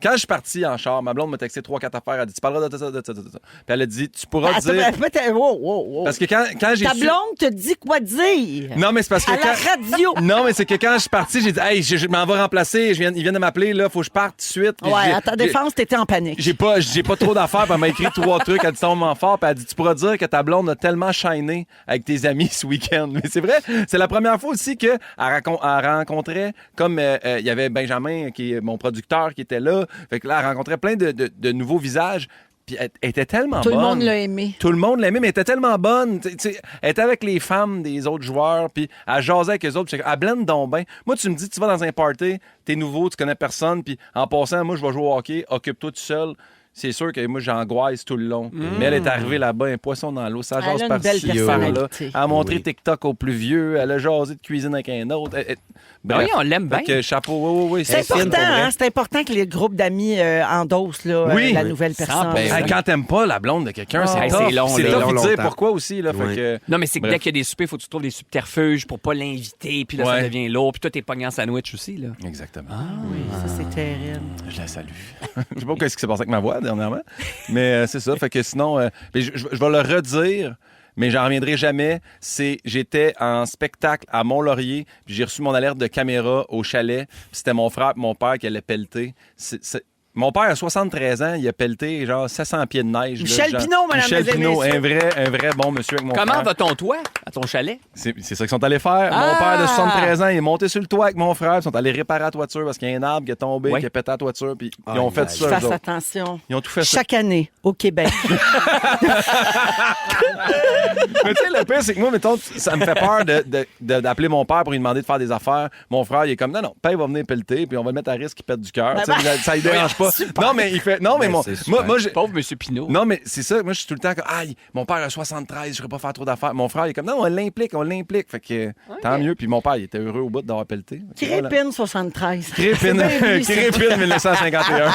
quand je suis parti en char, ma blonde m'a texté 3-4 affaires. Elle a dit tu parleras de ça. Puis elle a dit tu pourras Attends, dire. wow. Parce que quand j'ai Ta su- blonde te dit quoi dire? Non, mais c'est parce que À la radio. Non, mais c'est que quand je suis parti, j'ai dit hey, je m'en vais remplacer. Ils viennent de m'appeler, là, faut que je parte tout de suite. Puis Ouais, j'ai- à ta défense, t'étais en panique. J'ai pas trop d'affaires, puis elle m'a écrit 3 trucs, elle dit ton moment fort, puis elle dit tu pourras dire que ta blonde a tellement shiné avec tes amis ce week-end. Mais c'est vrai, c'est la première fois aussi qu'elle rencontrait, comme il y avait Benjamin, qui est mon producteur, qui était là. Fait que là, elle rencontrait plein de nouveaux visages. Puis elle était tellement Tout bonne. le monde l'a aimé. Tout le monde l'aimait, mais elle était tellement bonne. Tu sais, elle était avec les femmes des autres joueurs, puis elle jasait avec eux autres. Puis elle blende donc bien. Moi, tu me dis, tu vas dans un party, t'es nouveau, tu connais personne, puis en passant, moi, je vais jouer au hockey, occupe-toi tout seul. c'est sûr que moi, j'angoisse tout le long. Mais elle est arrivée là-bas, un poisson dans l'eau, ça jase Elle a une belle par-ci, personnalité. là. Elle a montré TikTok au plus vieux, elle a jasé de cuisine avec un autre. Oui, on l'aime bien. Fait que chapeau, oui. C'est important, hein? C'est important que les groupes d'amis endossent là, Oui. la nouvelle personne. Quand t'aimes pas la blonde de quelqu'un, c'est tough. c'est long, C'est là. tough long, de dire longtemps. pourquoi aussi. Là, fait que, Non, mais c'est que bref. dès qu'il y a des soupers, il faut que tu trouves des subterfuges pour pas l'inviter, puis là, ça Ouais. devient lourd, puis toi, t'es pogné en sandwich aussi, là. Exactement. Oui, ça, c'est terrible. Je la salue. Je sais pas ce qui s'est passé avec ma voix dernièrement, mais c'est ça. Fait que sinon, mais je vais le redire, mais j'en reviendrai jamais. J'étais en spectacle à Mont-Laurier, puis j'ai reçu mon alerte de caméra au chalet, puis c'était mon frère et mon père qui allaient pelleter. Mon père a 73 ans, il a pelleté genre 700 pieds de neige. Michel là, genre- Pinault, madame Michel et Pinault, messieurs. un vrai bon monsieur avec mon Comment frère. va ton toit à ton chalet? C'est ça qu'ils sont allés faire. Ah! Mon père de 73 ans, il est monté sur le toit avec mon frère. Ils sont allés réparer la toiture parce qu'il y a un arbre qui est tombé, Oui. qui a pété la toiture. Puis ils ont Aïe, fait aïe. ça. eux Fasse autres. attention. Ils ont tout fait ça. Chaque année, au Québec. Mais tu sais, le pire, c'est que moi, mettons, ça me fait peur d'appeler mon père pour lui demander de faire des affaires. Mon frère, il est comme, non, Paye va venir pelleter, puis on va le mettre à risque qu'il pète du cœur. Tu sais, ça ne dérange pas. Non, mais il fait. Non, mais Ben, c'est super. moi, Pauvre M. Pinault. non, mais c'est ça. Moi, je suis tout le temps comme, aïe, mon père a 73, je ne pas faire trop d'affaires. Mon frère, il est comme, non, on l'implique. Fait que tant mieux. Puis mon père, il était heureux au bout d'avoir pelleté. Voilà. Crépine 73. Crépine, Crépine 1951.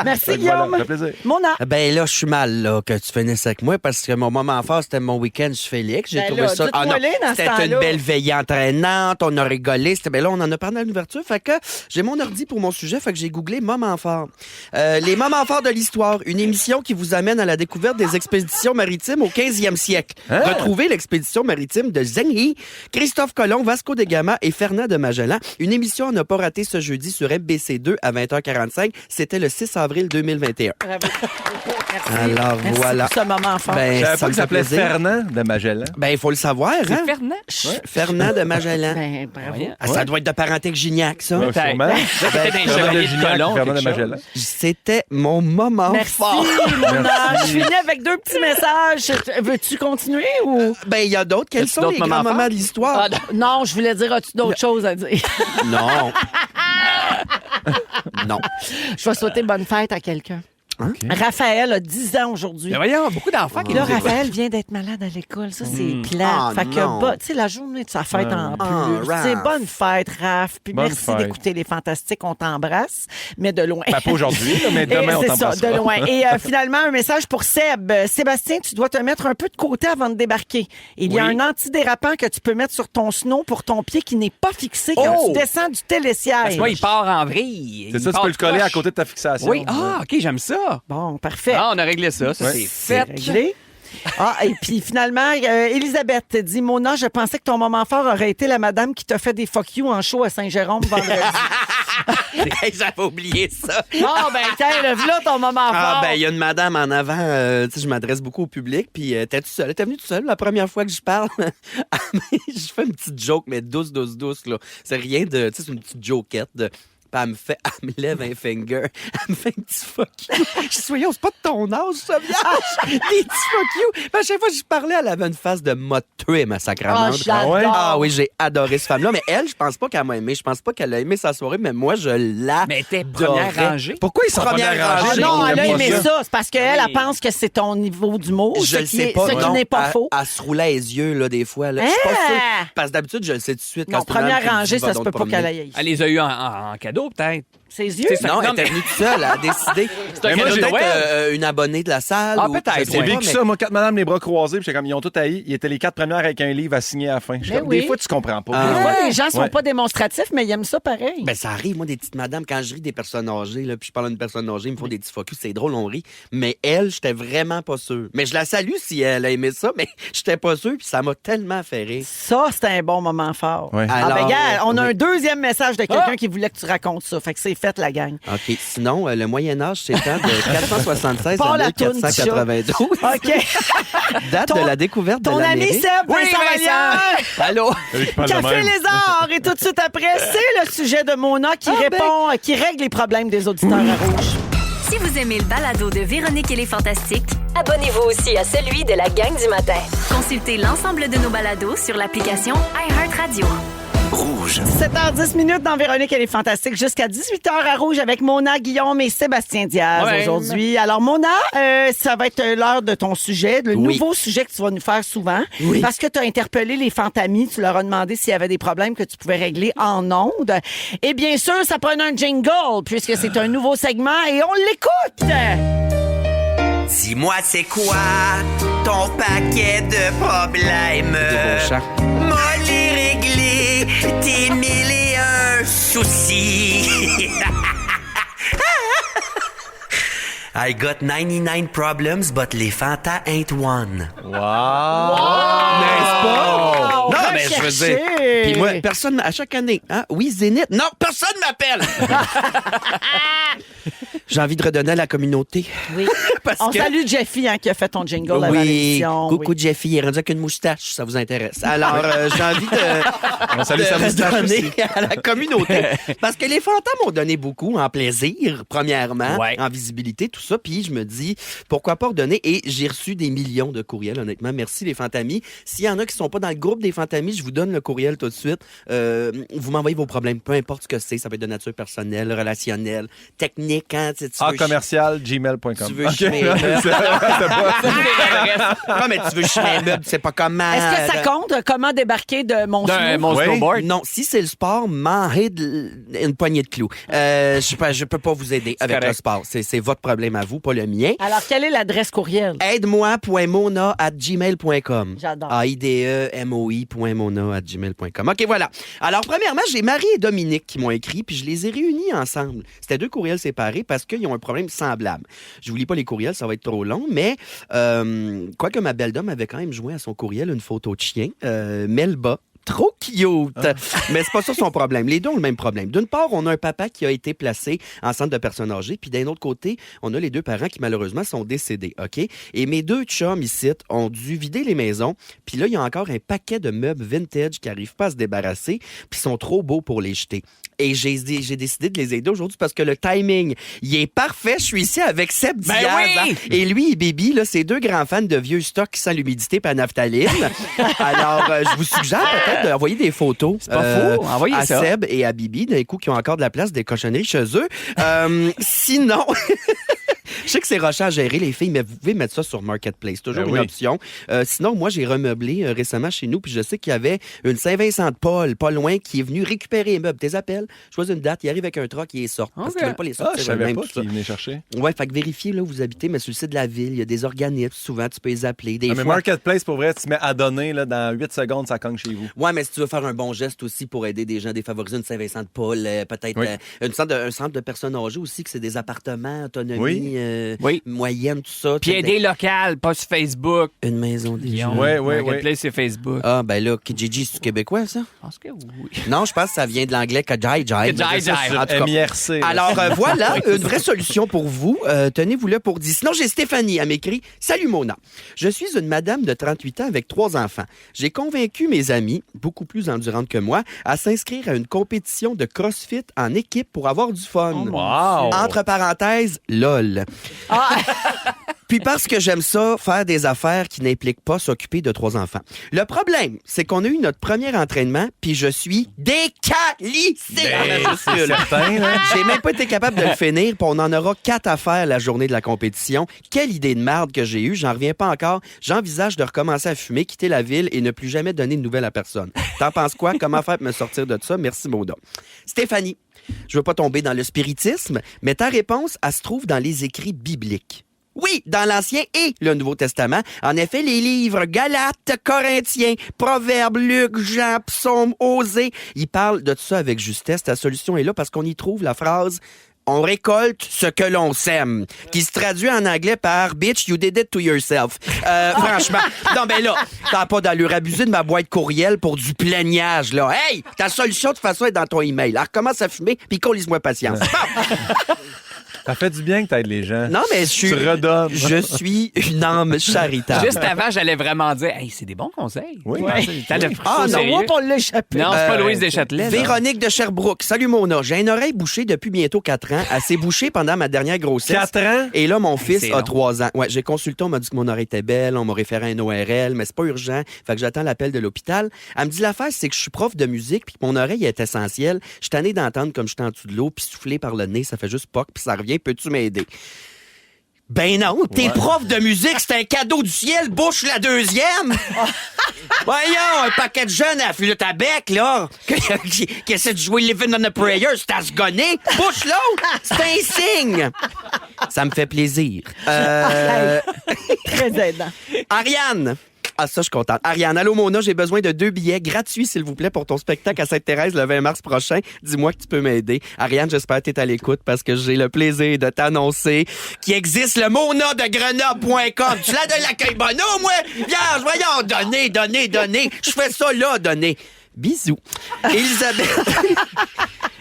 Merci, Fait que Guillaume. voilà, ça fait plaisir. Mona. Ben là, je suis mal là, que tu finisses avec moi parce que mon moment fort, c'était mon week-end chez Félix. J'ai Ben trouvé là, ça. dites-moi-les dans ce c'était temps-là. une belle veillée entraînante. On a rigolé. Ben là, on en a parlé à l'ouverture. Fait que j'ai mon ordi pour mon sujet. Fait que j'ai googlé moments forts. Les moments forts de l'histoire. Une émission qui vous amène à la découverte des expéditions maritimes au 15e siècle. Retrouvez l'expédition maritime de Zengi, Christophe Colomb, Vasco de Gama et Fernand de Magellan. Une émission à ne pas rater ce jeudi sur MBC2 à 20h45. C'était le 6 avril 2021. Bravo. Merci. Alors, Merci voilà. pour ce moment fort. Ben, Je savais ça pas me qu'il fait s'appelait plaisir. Fernand de Magellan. Ben, il faut le savoir, hein? C'est Fernand? Fernand de Magellan. Ben, bravo. Voyons. Ah, ça doit être de parenté avec Gignac, ça. Ouais, sûrement. Peut-être un Fernand de chevalier de Gignac, colon. Fernand de quelque chose. Magellan. C'était mon moment Merci, fort. Mona. Je finis avec deux petits messages. Veux-tu continuer ou... Ben, il y a d'autres. Quels As-tu sont d'autres les grands moments moments forts? de l'histoire? Non, je voulais dire, as-tu d'autres choses à dire? Non. Non. Je vais souhaiter bonne fête à quelqu'un. Raphaël a 10 ans aujourd'hui. Ben voyons, beaucoup d'enfants qui Là, nous écoutent. Raphaël vient d'être malade à l'école. Ça, c'est plate. Ah, fait que, non. tu sais, la journée de sa fête en plus. Raph. C'est bonne fête, Raph. Puis Bonne merci fête. d'écouter Les Fantastiques. On t'embrasse, mais de loin. Ben, pas aujourd'hui, là, mais Et demain, on c'est ça, t'embrassera. de loin. Et finalement, un message pour Seb. Sébastien, tu dois te mettre un peu de côté avant de débarquer. Il y a Oui. un antidérapant que tu peux mettre sur ton snow pour ton pied qui n'est pas fixé quand Oh! tu descends du télésiège. Parce que moi, il part en vrille. C'est Il ça, tu part peux le coller à croche. côté de ta fixation. Oui, ah, OK, j'aime ça. Bon, parfait. Ah, on a réglé ça. Ça, c'est fait. Réglé. Ah, et puis finalement, Elisabeth dit, Mona, je pensais que ton moment fort aurait été la madame qui t'a fait des fuck you en show à Saint-Jérôme vendredi. J'avais oublié ça. Ah, ben, tiens, là, ton moment fort. Ah, ben, il y a une madame en avant. Tu sais, je m'adresse beaucoup au public. Puis, t'es venue toute seule la première fois que je parle. Je fais une petite joke, mais douce, là. C'est rien de. Tu sais, c'est une petite jokette de. Puis elle me lève un finger. Elle me fait un petit fuck you. Je dis, voyons, c'est pas de ton âge, ça, viage. Des petits fuck you. Puis à chaque fois que je parlais, elle avait une face de m'a tué, ma sacramante. j'adore. Ah oui, j'ai adoré cette femme-là. Mais elle, je pense pas qu'elle m'a aimé. Je pense pas qu'elle a aimé sa soirée, mais moi, je l'ai. Mais t'es première rangée. Pourquoi ils sont Première première rangée. rangée? Non, On elle a aime pas aimé ça. ça. C'est parce qu'elle, Oui. elle pense que c'est ton niveau d'humour. Je le sais pas. Ce qui non. n'est pas Elle- faux. Elle se roulait les yeux, là, des fois. Là. Je suis pas Ah! sûre. Parce que d'habitude, je le sais tout de suite. Non, quand c'est une dame première qui me rangée, dit, va ça se donc peut te pas qu'elle promener. aille. Elle les a eu en cadeau, peut-être. Ses yeux? C'est ça. Non, Non, elle était mais- venue toute seule, elle a décidé. un Mais moi, cadeau de peut-être Noël. une abonnée de la salle. Ah, ou- peut-être, je sais J'ai pas, vécu mais- ça, moi, 4 madames les bras croisés, puis j'étais comme, ils ont tout haï. Ils étaient les 4 premières avec un livre à signer à la fin. Ben oui. Des fois, tu comprends pas. Ah, Des fois, les gens sont Ouais. pas démonstratifs, mais ils aiment ça pareil. Ben, ça arrive, moi, des petites madames, quand je ris des personnes âgées, là, puis je parle à une personne âgée, ils me font des petits focus, c'est drôle, on rit. Mais elle, j'étais vraiment pas sûr. Mais je la salue si elle a aimé ça, mais j'étais pas sûr, puis ça m'a tellement fait rire. Ça, c'était un bon moment fort. Ouais. Ah, ben, Alors, regarde, on a oui. un deuxième message de quelqu'un qui voulait que tu racontes ça. Fait que c'est fait, la gang. OK. Sinon, le Moyen-Âge, c'est temps de 476 Pas à la toune du chat. 1492. OK. Date Ton- de la découverte Ton de ami l'Amérique. Seb, Oui, Vincent Vallière. Allô? Café Lézard. Et tout de suite après, c'est le sujet de Mona qui répond, qui règle les problèmes des auditeurs à Rouge. Si vous aimez le balado de Véronique et les Fantastiques, Abonnez-vous aussi à celui de la gang du matin. consultez l'ensemble de nos balados sur l'application iHeartRadio. Rouge. 7h10 dans Véronique, elle est fantastique. Jusqu'à 18h à Rouge avec Mona, Guillaume et Sébastien Diaz Ouais. aujourd'hui. Alors, Mona, ça va être l'heure de ton sujet, le Oui. nouveau sujet que tu vas nous faire souvent. Oui. Parce que tu as interpellé les fantamis. Tu leur as demandé s'il y avait des problèmes que tu pouvais régler en ondes. Et bien sûr, ça prenait un jingle, puisque c'est un nouveau segment et on l'écoute. Dis-moi, c'est quoi ton paquet de problèmes? Des beaux chants. Moi, les régler tes 1001 soucis. I got 99 problems, but les Fanta ain't one. Wow! N'est-ce pas? Non, mais je veux dire. Recherché. Puis moi, personne, à chaque année, hein? Oui, Zénith. Non, personne m'appelle. J'ai envie de redonner à la communauté. Oui. Parce On que- salue Jeffy qui a fait ton jingle avant Oui, l'émission. coucou Oui. Jeffy, il est rendu avec une moustache, ça vous intéresse. Alors, j'ai envie de, On salue sa moustache redonner aussi. à la communauté. Parce que les fantômes m'ont donné beaucoup en plaisir, premièrement, Ouais. en visibilité, tout ça. Puis je me dis, pourquoi pas redonner? Et j'ai reçu des millions de courriels, honnêtement. Merci les fantamis. S'il y en a qui sont pas dans le groupe des fantamis, je vous donne le courriel tout de suite. Vous m'envoyez vos problèmes, peu importe ce que c'est. Ça peut être de nature personnelle, relationnelle, technique. Hein, tu veux commercial, gmail.com. Tu veux chier mes meubles. Non, mais tu veux chier mes meubles, tu sais pas comment. Est-ce que ça compte comment débarquer de mon D'un snow? mon Oui. snowboard. Non, si c'est le sport, m'enride une poignée de clous. Je peux pas vous aider avec correct. le sport. C'est votre problème à vous, pas le mien. Alors, quelle est l'adresse courriel? Aide-moi.mona@gmail.com. J'adore. AIDEMOI.mona@gmail.com. OK, voilà. Alors, premièrement, j'ai Marie et Dominique qui m'ont écrit, puis je les ai réunis ensemble. C'était 2 courriels séparés parce qu'ils ont un problème semblable. Je vous lis pas les courriels, ça va être trop long, mais quoique ma belle dame avait quand même joint à son courriel une photo de chien, Melba. Trop cute! Mais c'est pas ça son problème. Les deux ont le même problème. D'une part, on a un papa qui a été placé en centre de personnes âgées, puis d'un autre côté, on a les 2 parents qui malheureusement sont décédés, OK? Et mes 2 chums ici ont dû vider les maisons, puis là, il y a encore un paquet de meubles vintage qui n'arrivent pas à se débarrasser, puis sont trop beaux pour les jeter. Et j'ai décidé de les aider aujourd'hui parce que le timing, il est parfait. Je suis ici avec Seb Ben Diaz. oui! Hein? Et lui et Bibi, là, c'est 2 grands fans de vieux stocks sans l'humidité et la naphtaline. Alors, je vous suggère peut-être d'envoyer des photos. C'est pas faux, envoyez à ça. Seb et à Bibi, d'un coup, qui ont encore de la place, des cochonneries chez eux. Sinon... Je sais que c'est rochant à gérer, les filles, mais vous pouvez mettre ça sur Marketplace. C'est toujours Ben une oui. option. Sinon, moi, j'ai remeublé récemment chez nous, puis je sais qu'il y avait une Saint-Vincent de Paul, pas loin, qui est venu récupérer les meubles. Tes appels, choisis une date, il arrive avec un truck, il les sort. Parce Ok. qu'ils veulent pas les Ah, sortir je savais eux-mêmes, pas tout ça. qu'il venait chercher. Ouais, fait que vérifiez là où vous habitez, mais sur le site de la ville, il y a des organismes, souvent, tu peux les appeler. Des Ah, mais fois. Marketplace, pour vrai, tu te mets à donner, là, dans 8 secondes, ça cogne chez vous. Ouais, mais si tu veux faire un bon geste aussi pour aider des gens défavorisés, une Saint-Vincent de Paul, peut-être Oui. un centre de personnes âgées aussi, que c'est des appartements, autonomie Oui. Oui. moyenne, tout ça. Puis aider local, pas sur Facebook. Une maison des gens. Ouais, ouais, Marketplace sur Facebook. Ah, ben là, Kijiji, c'est québécois, ça? Je pense que oui. Non, je pense que ça vient de l'anglais Kajai Jai. Kajai Jai. En tout cas. MIRC. là. Alors, voilà, une vraie solution pour vous. Tenez-vous-le pour 10. Sinon, j'ai Stéphanie. Elle m'écrit « Salut, Mona. Je suis une madame de 38 ans avec 3 enfants. J'ai convaincu mes amis, beaucoup plus endurantes que moi, à s'inscrire à une compétition de CrossFit en équipe pour avoir du fun. Wow! Entre parenthèses, LOL. Puis parce que j'aime ça, faire des affaires qui n'impliquent pas s'occuper de 3 enfants. Le problème, c'est qu'on a eu notre premier entraînement, puis je suis décalissé. en majuscule. certain, là. J'ai même pas été capable de le finir, puis on en aura 4 à faire la journée de la compétition. Quelle idée de merde que j'ai eue, j'en reviens pas encore. J'envisage de recommencer à fumer, quitter la ville et ne plus jamais donner de nouvelles à personne. T'en penses quoi? Comment faire pour me sortir de ça? Merci, Mauda. Stéphanie, je veux pas tomber dans le spiritisme, mais ta réponse, elle se trouve dans les écrits bibliques. Oui, dans l'Ancien et le Nouveau Testament. En effet, les livres Galates, Corinthiens, Proverbes, Luc, Jean, Psaumes, Osée, ils parlent de tout ça avec justesse. Ta solution est là parce qu'on y trouve la phrase « On récolte ce que l'on sème », qui se traduit en anglais par « Bitch, you did it to yourself ». Franchement, non, ben là, t'as pas d'allure. Abuser de ma boîte courriel pour du plaignage, là. Hey, ta solution, de toute façon, est dans ton email. Alors, recommence à fumer, puis qu'on lise-moi patience. Bon. Ça fait du bien que t'aides les gens. Non, mais Tu redonnes. je suis une âme charitable. Juste avant, j'allais vraiment dire, hey, c'est des bons conseils. Oui. T'as le Ah, non, Moi, pour l'échapper. Non, c'est pas Louise Deschâtelet. là. Véronique de Sherbrooke. Salut, Mona. J'ai une oreille bouchée depuis bientôt 4 ans. Elle s'est bouchée pendant ma dernière grossesse. 4 ans? Et là, mon fils c'est a long. 3 ans. Ouais, j'ai consulté, on m'a dit que mon oreille était belle, on m'a référé à un ORL, mais c'est pas urgent. Fait que j'attends l'appel de l'hôpital. Elle me dit l'affaire, c'est que je suis prof de musique puis que mon oreille est essentielle. Je suis tanné d'entendre comme je suis en dessous de l'eau puis souffler par le nez, ça fait juste poc puis ça revient. Peux-tu m'aider? Ben non, t'es prof de musique, c'est un cadeau du ciel, bouche la deuxième. Voyons, un paquet de jeunes à flûte à bec, là, qui essaient de jouer Living on a Prayer, c'est à se gonner. Bouche l'autre, c'est un signe. Ça me fait plaisir. Très aidant. Ariane. Ah, ça, je suis contente. Ariane, allô, Mona, j'ai besoin de 2 billets gratuits, s'il vous plaît, pour ton spectacle à Sainte-Thérèse le 20 mars prochain. Dis-moi que tu peux m'aider. Ariane, j'espère que tu es à l'écoute parce que j'ai le plaisir de t'annoncer qu'il existe le monadegrenoble.com. Tu l'as de l'accueil bono, moi? Vierge, voyons, donner. Je fais ça là, donner. Bisous.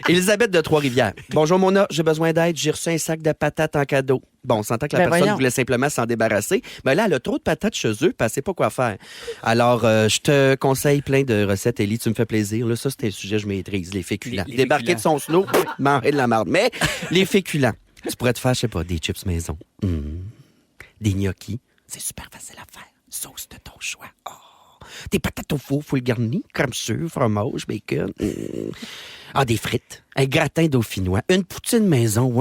Elisabeth de Trois-Rivières. Bonjour, Mona. J'ai besoin d'aide. J'ai reçu un sac de patates en cadeau. Bon, on s'entend que la personne voyons. voulait simplement s'en débarrasser. Mais là, elle a trop de patates chez eux, puis elle sait pas quoi faire. Alors, je te conseille plein de recettes, Élie. Tu me fais plaisir. Là, ça, c'est un sujet que je maîtrise. Les féculents. Les Débarquer de son slow, manger de la marde. Mais les féculents, tu pourrais te faire, je sais pas, des chips maison. Des gnocchis. C'est super facile à faire. Sauce de ton choix. Oh. Des patates au four, full garni, crème sûre, fromage, bacon. Ah, des frites. Un gratin dauphinois. Une poutine maison.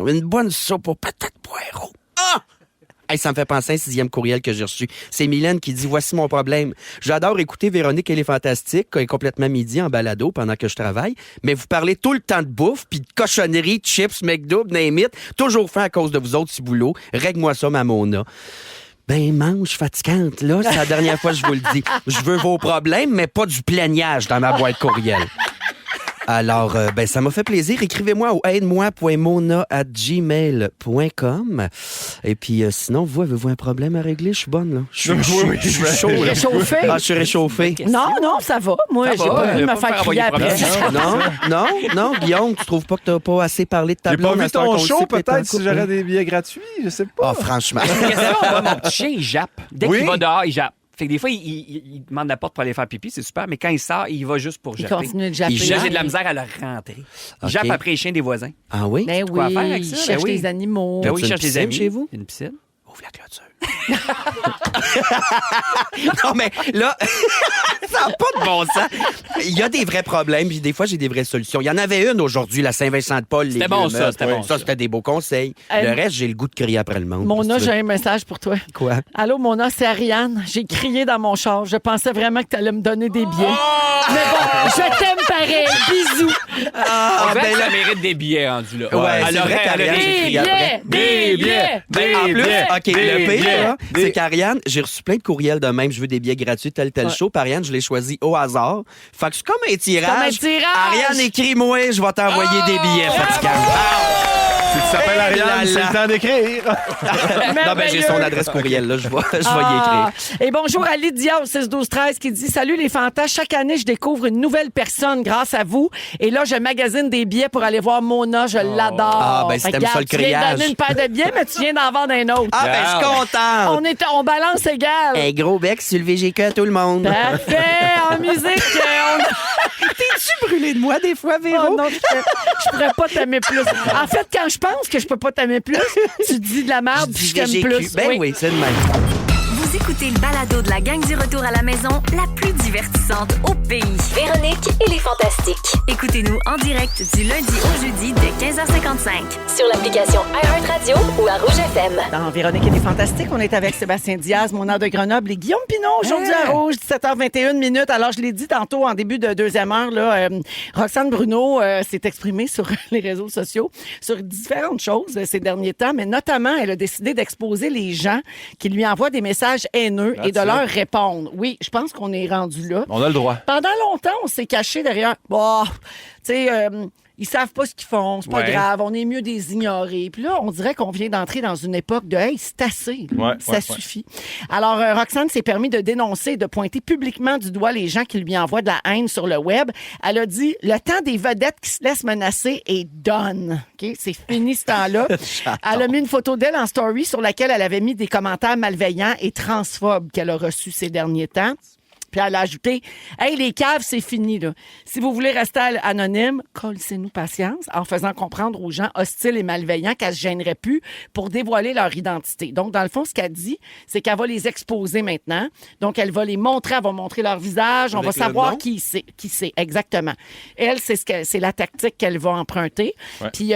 Une bonne soupe aux patates poireaux. Ah! Hey, ça me fait penser à un 6e courriel que j'ai reçu. C'est Mylène qui dit « Voici mon problème. J'adore écouter Véronique et les Fantastiques, qui est complètement midi en balado pendant que je travaille, mais vous parlez tout le temps de bouffe, puis de cochonneries, de chips, McDo, name it, toujours fait à cause de vous autres, si boulot. Règle-moi ça, ma Mona. » Ben, mange fatigante, là. C'est la dernière fois que je vous le dis. Je veux vos problèmes, mais pas du plaignage dans ma boîte courriel. Alors, ben, ça m'a fait plaisir. Écrivez-moi au aide-moi.mona@gmail.com. Et puis, sinon, vous, avez-vous un problème à régler? Je suis bonne, là. Je suis chaud, là. Réchauffé? Ah, je suis réchauffé. Non, ça va. Moi, Ça j'ai va, pas vu pas me faire crier envoyer après. Non, Guillaume, tu trouves pas que t'as pas assez parlé de ta J'ai pas blonde à vu cette heure ton qu'on show, sait que t'es en peut-être, si couple? j'aurais des billets gratuits, je sais pas. Ah, franchement. Question, moi, mon petit chien, il jappe. Dès Oui? qu'il va dehors, il jappe. Fait que des fois, il demande la porte pour aller faire pipi, c'est super, mais quand il sort, il va juste pour Il japper. continue de japper. Il Puis là, j'ai de la misère à le rentrer. Il OK. jappe après les chiens des voisins. Ah oui? Ben quoi oui, faire avec il ça? Ben cherche oui. les animaux. Ben oui, As-tu il cherche une des piscine amis. chez vous? Une piscine. Ouvre la clôture. Non, mais là, ça n'a pas de bon sens. Il y a des vrais problèmes, puis des fois, j'ai des vraies solutions. Il y en avait une aujourd'hui, la Saint-Vincent-de-Paul. C'était bon, ça, c'était bon, Ça, ça. c'était des beaux conseils. Le reste, j'ai le goût de crier après le monde. Mona, Qu'est-ce que j'ai un message pour toi. Quoi? Allô, Mona, c'est Ariane. J'ai crié dans mon char. Je pensais vraiment que tu allais me donner des billets. Mais bon, je t'aime pareil. Bisous. On dirait ben que là- ça mérite des billets rendus là. Ouais, c'est Alors, vrai qu'Ariane, j'ai crié après. Des billets. Ben, en plus, billets, OK, le pire, là, des- c'est qu'Ariane, j'ai reçu plein de courriels de même. Je veux des billets gratuits, tel show. Puis Ariane, je l'ai choisi au hasard. Fait que c'est comme un tirage. Comme un tirage. Ariane, écris-moi, je vais t'envoyer des billets, fatigant. Si tu s'appelles Là, Ariane, c'est là. le temps d'écrire. Non, ben, j'ai son adresse courriel, là. Je vais y Ah. écrire. Et bonjour à Lydia au 6-12-13 qui dit « Salut les fantas, chaque année, je découvre une nouvelle personne grâce à vous. Et là, je magasine des billets pour aller voir Mona. Je l'adore. Ah, ben, si t'aimes Regarde, ça, le tu viens de criage. donner une paire de billets, mais tu viens d'en vendre un autre. Ah, ben, je suis contente. On balance égal. Un gros bec sur le VGQ à tout le monde. Parfait. En musique, T'es-tu brûlé de moi des fois, Véro? Oh non, je pourrais pas t'aimer plus. En fait, quand je pense que je peux pas t'aimer plus, tu dis de la merde puis je t'aime VGQ. plus. Ben oui, c'est le même. Vous écoutez le balado de la gang du retour à la maison, la plus divertissante au pays. Véronique et les Fantastiques. Écoutez-nous en direct du lundi au jeudi dès 15h55. Sur l'application iHeartRadio ou à Rouge FM. Dans Véronique et les Fantastiques, on est avec Sébastien Diaz, Mona de Grenoble et Guillaume Pinot, aujourd'hui à Rouge, 17h21 minutes. Alors, je l'ai dit tantôt en début de deuxième heure, là, Roxane Bruno s'est exprimée sur les réseaux sociaux sur différentes choses ces derniers temps, mais notamment, elle a décidé d'exposer les gens qui lui envoient des messages haineux et de leur répondre. Oui, je pense qu'on est rendu là. On a le droit. Pendant longtemps, on s'est caché derrière. Bon, tu sais, Ils savent pas ce qu'ils font, c'est pas Ouais. grave, on est mieux de les ignorer. Puis là, on dirait qu'on vient d'entrer dans une époque de « Hey, c'est assez, là. Ça suffit ». Alors, Roxane s'est permis de dénoncer et de pointer publiquement du doigt les gens qui lui envoient de la haine sur le web. Elle a dit « Le temps des vedettes qui se laissent menacer est done. Okay? » C'est fini ce temps-là. Elle a mis une photo d'elle en story sur laquelle elle avait mis des commentaires malveillants et transphobes qu'elle a reçus ces derniers temps. Puis elle a ajouté « Hey, les caves, c'est fini, là. Si vous voulez rester anonyme, collez-nous patience » en faisant comprendre aux gens hostiles et malveillants qu'elle se gênerait plus pour dévoiler leur identité. Donc, dans le fond, ce qu'elle dit, c'est qu'elle va les exposer maintenant. Donc, elle va les montrer, elle va montrer leur visage, on Avec va le savoir nom? qui c'est, exactement. Elle, c'est la tactique qu'elle va emprunter. Ouais. Puis...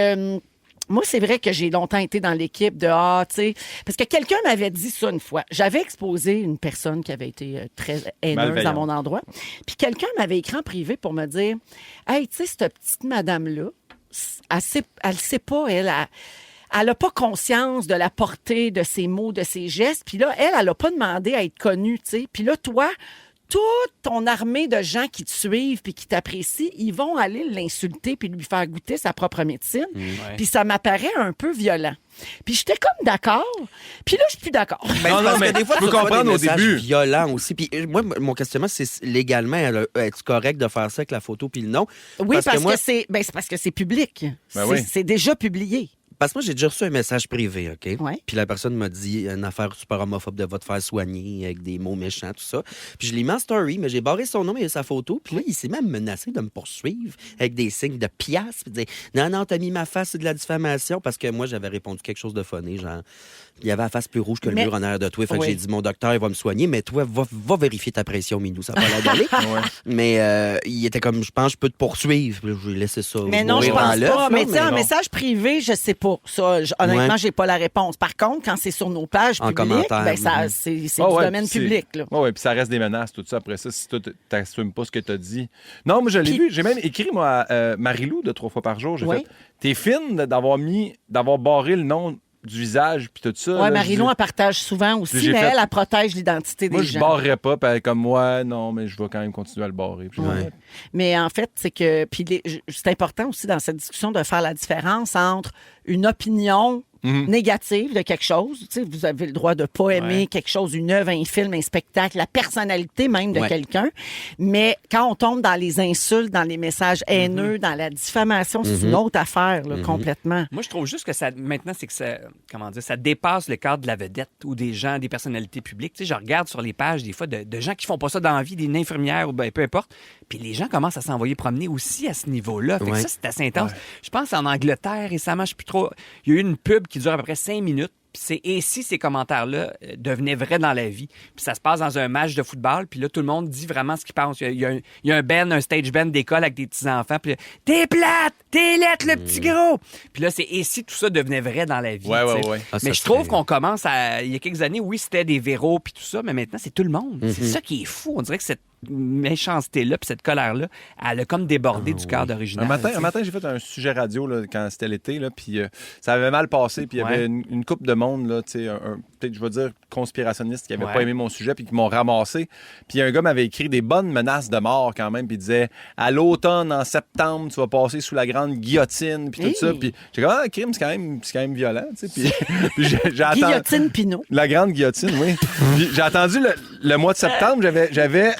moi, c'est vrai que j'ai longtemps été dans l'équipe de tu sais, parce que quelqu'un m'avait dit ça une fois. J'avais exposé une personne qui avait été très haineuse Malveillante. à mon endroit. Puis quelqu'un m'avait écrit en privé pour me dire Hey, tu sais, cette petite madame-là, elle sait pas, elle n'a pas conscience de la portée de ses mots, de ses gestes. Puis là, elle n'a pas demandé à être connue, tu sais. Puis là, toi, toute ton armée de gens qui te suivent puis qui t'apprécient, ils vont aller l'insulter puis lui faire goûter sa propre médecine. Puis ça m'apparaît un peu violent. Puis j'étais comme d'accord. Puis là, je suis plus d'accord. Ben, Non, parce mais que des fois, je peux tu reçois comprendre des au messages début. violents aussi. Puis moi, mon questionnement, c'est légalement, est-ce correct de faire ça avec la photo puis le nom? Oui, parce moi, que c'est parce que c'est public. oui. C'est déjà publié. Parce que moi, j'ai déjà reçu un message privé, OK? Ouais. Puis la personne m'a dit une affaire super homophobe de va te faire soigner avec des mots méchants, tout ça. Puis je l'ai mis en story, mais j'ai barré son nom et sa photo. Puis là, il s'est même menacé de me poursuivre avec des signes de piastres. Puis de dire non, t'as mis ma face, c'est de la diffamation. Parce que moi, j'avais répondu quelque chose de funny, genre, il y avait la face plus rouge que le Mais- mur en arrière de toi. Fait que Oui. j'ai dit, mon docteur, il va me soigner, mais toi, va vérifier ta pression, Minou. Ça va la donner. Mais il était comme, je pense, je peux te poursuivre. Puis là, je lui ai laissé ça. Mais non, je mourir dans pense l'œuf, pas. là, Mais tu sais, un bon. message privé, je sais pas. Ça, honnêtement, Ouais. j'ai pas la réponse. Par contre, quand c'est sur nos pages En publiques, commentaire, ben, ça, mhm. c'est Ah du ouais, domaine puis c'est- public. Là. Oui, puis ça reste des menaces, tout ça. Après ça, si toi, t'assumes pas ce que t'as dit. Non, moi, je l'ai Puis- vu. J'ai même écrit, moi, à Marie-Lou de 3 fois par jour. J'ai Oui. fait t'es fine d'avoir barré le nom du visage, puis tout ça. Oui, là. Marie-Lou, Je elle partage souvent aussi, J'ai mais fait- elle protège l'identité Moi, des je gens. barrerais pas, puis elle est comme moi, non, mais je vais quand même continuer à le barrer. Puis j'ai Ouais. fait, Mais en fait, c'est que puis c'est important aussi dans cette discussion de faire la différence entre une opinion négative de quelque chose. Tu sais, vous avez le droit de pas aimer Ouais. quelque chose, une œuvre, un film, un spectacle, la personnalité même de Ouais. quelqu'un. Mais quand on tombe dans les insultes, dans les messages haineux, dans la diffamation, c'est une autre affaire, là, complètement. Moi, je trouve juste que ça, maintenant, c'est que ça, comment dire, ça dépasse le cadre de la vedette ou des gens, des personnalités publiques. Tu sais, je regarde sur les pages, des fois, de gens qui font pas ça dans la vie, des infirmières ou ben, peu importe. Puis les gens commencent à s'envoyer promener aussi à ce niveau-là. Fait que Ouais. ça, c'est assez intense. Je pense en Angleterre récemment, je sais plus trop, il y a eu une pub qui dure à peu près 5 minutes. Puis et si ces commentaires-là devenaient vrais dans la vie, puis ça se passe dans un match de football, puis là, tout le monde dit vraiment ce qu'il pense. Il y a un stage band d'école avec des petits-enfants, puis là, t'es plate, t'es lettre, le petit gros. Puis là, c'est et si tout ça devenait vrai dans la vie. Ouais, tu sais. ouais. Ah, ça Mais je serait- trouve qu'on commence à... Il y a quelques années, oui, c'était des véros puis tout ça, mais maintenant, c'est tout le monde. C'est ça qui est fou. On dirait que cette méchanceté-là puis cette colère-là, elle a comme débordé du cadre original. Un matin, j'ai fait un sujet radio là, quand c'était l'été, là, puis ça avait mal passé, puis il y avait une couple de monde, là, tu sais, peut-être, je vais dire, conspirationniste qui n'avait Ouais. pas aimé mon sujet, puis qui m'ont ramassé. Puis un gars m'avait écrit des bonnes menaces de mort quand même, puis il disait « À l'automne, en septembre, tu vas passer sous la grande guillotine », puis tout Hey. ça. Puis j'ai dit « Ah, crime, c'est quand même violent, tu sais. » Puis, puis j'ai attendu... Guillotine Pinot. La grande guillotine, oui. Puis j'ai attendu le mois de septembre, j'avais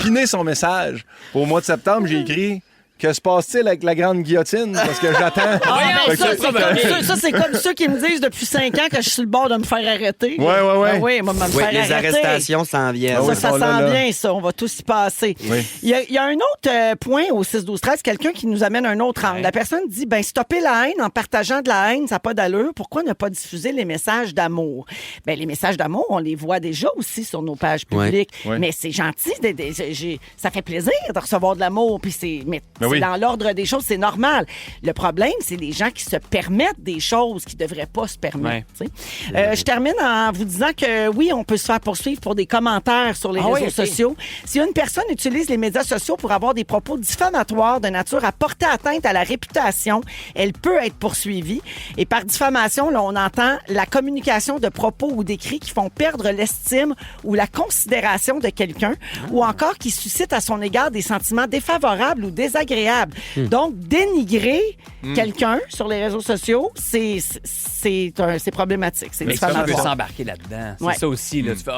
piné son message. Au mois de septembre, j'ai écrit que se passe-t-il avec la grande guillotine? Parce que j'attends. Ah, Fait ben, que- ça, c'est comme ceux qui me disent depuis 5 ans que je suis sur le bord de me faire arrêter. Ouais. Ben oui, moi, me Oui, faire les arrêter. arrestations s'en viennent. Ah oui, Ça sont là, sent là. bien, ça. On va tous y passer. Oui. Il y a un autre point au 6-12-13, quelqu'un qui nous amène un autre angle. Ouais. La personne dit, ben stopper la haine en partageant de la haine, ça n'a pas d'allure. Pourquoi ne pas diffuser les messages d'amour? Ben les messages d'amour, on les voit déjà aussi sur nos pages publiques. Ouais. Mais c'est gentil. Ça fait plaisir de recevoir de l'amour. Puis mais Ben c'est oui. dans l'ordre des choses, c'est normal. Le problème, c'est les gens qui se permettent des choses qu'ils ne devraient pas se permettre. tu sais. Je termine en vous disant que oui, on peut se faire poursuivre pour des commentaires sur les Ah oui, réseaux ok. sociaux. Si une personne utilise les médias sociaux pour avoir des propos diffamatoires de nature à porter atteinte à la réputation, elle peut être poursuivie. Et par diffamation, là, on entend la communication de propos ou d'écrits qui font perdre l'estime ou la considération de quelqu'un ou encore qui suscitent à son égard des sentiments défavorables ou désagréables agréable. Donc, dénigrer quelqu'un sur les réseaux sociaux, c'est problématique. C'est Mais diffamation. tu peux s'embarquer là-dedans. C'est Ouais. ça aussi. Là. Tu fais,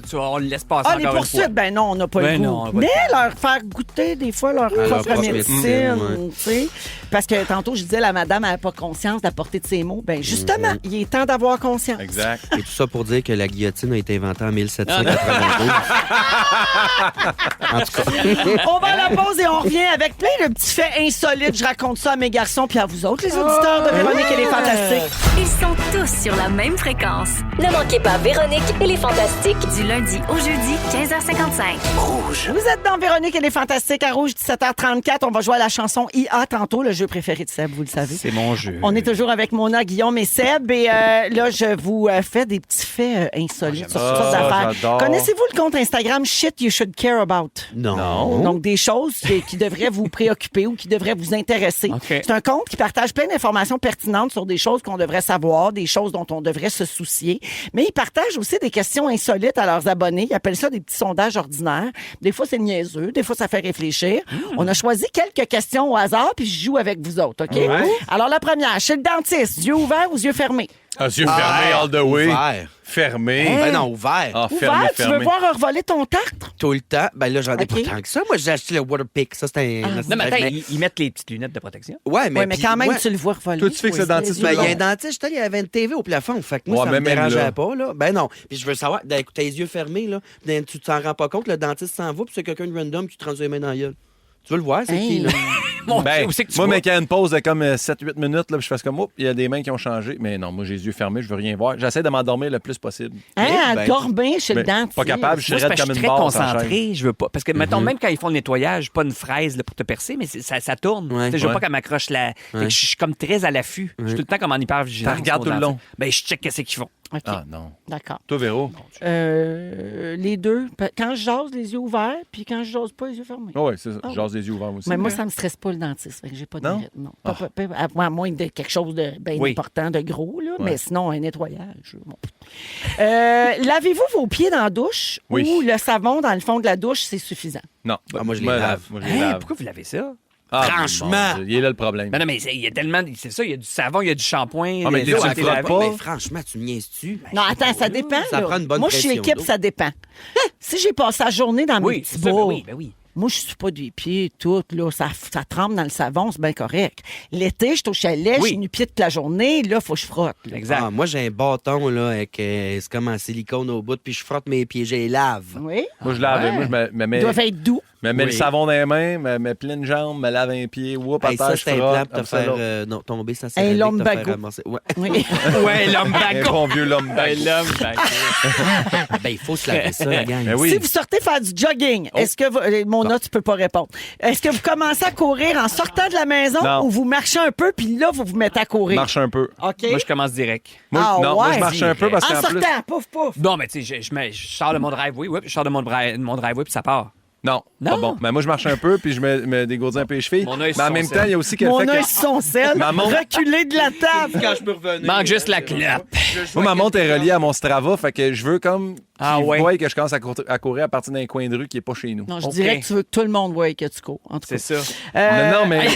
tu vois, on le laisse passer Ah, les encore une fois. poursuites, ben non, on n'a pas Ben le non, on goût. va Mais leur faire goûter des fois leur propre propre médecine, médecine, tu sais. Parce que tantôt, je disais, la madame n'avait pas conscience de la portée de ses mots. Ben justement, il est temps d'avoir conscience. Exact. Et tout ça pour dire que la guillotine a été inventée en 1792. En tout cas. On va à la pause et on revient avec plein de petits faits insolites. Je raconte ça à mes garçons puis à vous autres, les auditeurs de Véronique et les Fantastiques. Ils sont tous sur la même fréquence. Ne manquez pas Véronique et les Fantastiques. Du lundi au jeudi, 15h55. Vous êtes dans Véronique et les Fantastiques à Rouge, 17h34. On va jouer à la chanson IA tantôt, le jeu préféré de Seb, vous le savez. C'est mon jeu. On est toujours avec Mona, Guillaume et Seb. Et là, je vous fais des petits faits insolites sur toutes sortes d'affaires. j'adore. Connaissez-vous le compte Instagram Shit You Should Care About? Non. Donc, des choses qui devraient vous préoccuper ou qui devraient vous intéresser. OK. C'est un compte qui partage plein d'informations pertinentes sur des choses qu'on devrait savoir, des choses dont on devrait se soucier. Mais il partage aussi des questions insolites à leurs abonnés. Ils appellent ça des petits sondages ordinaires. Des fois, c'est niaiseux. Des fois, ça fait réfléchir. On a choisi quelques questions au hasard, puis je joue avec vous autres, OK? Alors, la première, chez le dentiste, yeux ouverts ou yeux fermés? Yeux fermés all the way. Ouvert. Fermé. Ben non, ouvert. Ah, Ouvert, fermé, tu veux fermé. voir revoler ton tartre? Tout le temps. Ben là, j'en ai OK. pas tant que ça. Moi, j'ai acheté le Waterpik. Ça, c'était un... Non, mais attends, ils mettent les petites lunettes de protection. Ouais, mais, Oui, mais puis quand même, moi- tu le vois revoler. Toi, tu fixes le dentiste Ben, il y a long. un dentiste, il y avait une TV au plafond. Fait que moi, Ouais, ça me même dérangeait là. pas, là. Ben non. Puis je veux savoir, écoute, tes yeux fermés, là. Ben, tu t'en rends pas compte, le dentiste s'en va, puis c'est quelqu'un de random qui te transmet les mains dans la gueule. Tu veux le voir, c'est Hey. qui, là? Mon Ben, Dieu, où c'est que tu moi, vas? mais quand il y a une pause de comme 7-8 minutes, là, puis je fais comme, il y a des mains qui ont changé. Mais non, moi, j'ai les yeux fermés, je veux rien voir. J'essaie de m'endormir le plus possible. Hein, ben, dormir chez le Mais dentiste. pas capable, je Moi, suis c'est raide parce que comme je une suis très barre sans chaîne. concentré. Je veux pas. Parce que, mettons, même quand ils font le nettoyage, pas une fraise là, pour te percer, mais ça tourne. Ouais. Tu sais, je veux Ouais. pas qu'elle m'accroche la. Fait que je suis comme très à l'affût. Je suis tout le temps comme en hyper vigilance. T'as regardé tout le long. Ben, je check qu'est-ce qu'ils font. OK, Ah non. d'accord. Toi, Véro? Les deux. Quand je jase, les yeux ouverts, puis quand je jase pas, les yeux fermés. Oui, c'est ça. Ah. Jase les yeux ouverts aussi. Mais moi, ça me stresse pas le dentiste. Fait que j'ai pas de Non? mérite. Non. À moins de quelque chose de bien Oui. important, de gros, là. Mais sinon, un nettoyage. Bon. Lavez-vous vos pieds dans la douche Oui. ou le savon dans le fond de la douche, c'est suffisant? Non. Ah, moi, je les me lave. Moi, je les Hein, lave. pourquoi vous l'avez ça? Ah, Franchement. mon Dieu, il est là le problème. Ben non, mais il y a tellement. C'est ça, il y a du savon, il y a du shampoing. Ah, mais des tu eaux le à frottes laver. pas? Mais franchement, tu me niaises-tu? Non, attends, ça dépend. Ça là. prend une bonne Moi, je suis pression équipe, d'eau. ça dépend. Si j'ai passé la journée dans mes Oui, petits c'est ça, ben bas, oui, ben oui. moi, je suis pas des pieds, tout, là, ça trempe dans le savon, c'est bien correct. L'été, je suis au chalet, Oui. je suis nu-pied toute la journée, là, faut que je frotte. là. Exact. Ah, moi, j'ai un bâton, là, avec... c'est comme en silicone au bout, puis je frotte mes pieds, je les lave. Oui. Moi, je lave. ouais. Moi, je me mets, Ils doivent être doux. me mets le Oui. savon dans les mains, me mets plein de jambes, me lave un pied, whoop, à Hey, terre, ça, je c'est un plan frotte. pour te après ça, faire l'autre. non, tomber sa Un céramique, te lumbago. faire ramasser. Ouais. Oui. Ouais, l'homme Un bagot. bon vieux l'homme bagot. Ben, il faut se laver ça, la gang. Ben oui. Si vous sortez faire du jogging, est-ce que Mona, tu peux pas répondre. Est-ce que vous commencez à courir en sortant de la maison Non. ou vous marchez un peu puis là, vous vous mettez à courir? Marche un peu. OK? Moi, je commence direct. Moi, Ah, non, moi, ouais. je marche un peu parce En qu'en plus. sortant, pouf, pouf. Non, mais tu sais, je sors de mon driveway, je sors de mon driveway, puis ça part. Non, Non. pas bon. Mais moi, je marche un peu, puis je me dégourdis un peu les chevilles. Mon œil Mais en sur même son temps, sel. il y a aussi que le Mon fait œil que sur son sel, Ma montre- reculé de la table. Quand je peux revenir. Manque juste la clope. moi, ma montre est reliée à mon Strava, fait que je veux comme Ah qu'ils ouais. voient que je commence à courir à partir d'un coin de rue qui est pas chez nous. Non, je OK. dirais que tu veux que tout le monde voie que tu cours. En tout cas. C'est ça. Non, mais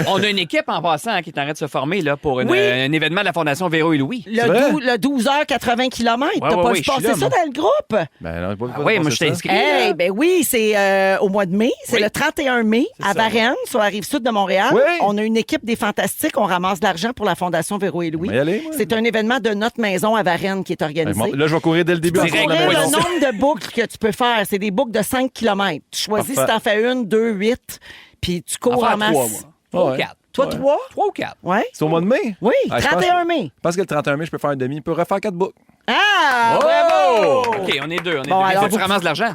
On a une équipe en passant qui est en train de se former là, pour Oui. un événement de la Fondation Véro et Louis. vrai? Le 12h 80 km. T'as ouais, pas ouais, vu je suis passer là, ça moi. dans le groupe? ben non, pas Ah oui, moi, je t'ai inscrit. Hey, là. ben oui, c'est au mois de mai. C'est Oui. le 31 mai à ça. Varennes, sur la rive sud de Montréal. Oui. On a une équipe des Fantastiques. On ramasse de l'argent pour la Fondation Véro et Louis. On va y aller, moi. C'est un événement de notre maison à Varennes qui est organisé. Bon, là, je vais courir dès le début. Tu en peux Direct, sortant de courir la le maison. nombre de boucles que tu peux faire. C'est des boucles de 5 km. Tu choisis Parfait. si t'en fais une, 2, 8, puis tu On cours va en faire masse. 3, moi. 3 Ouais. ou 4. Toi, 3? 3 ou 4. Ouais. C'est au mois de mai? Oui, Ah, je 31 mai. Je pense que le 31 mai, je peux faire un demi. Je peux refaire 4 boucles. Ah, bravo! OK, on est deux. On est Bon, deux. alors, Mais tu vous- ramasses de l'argent.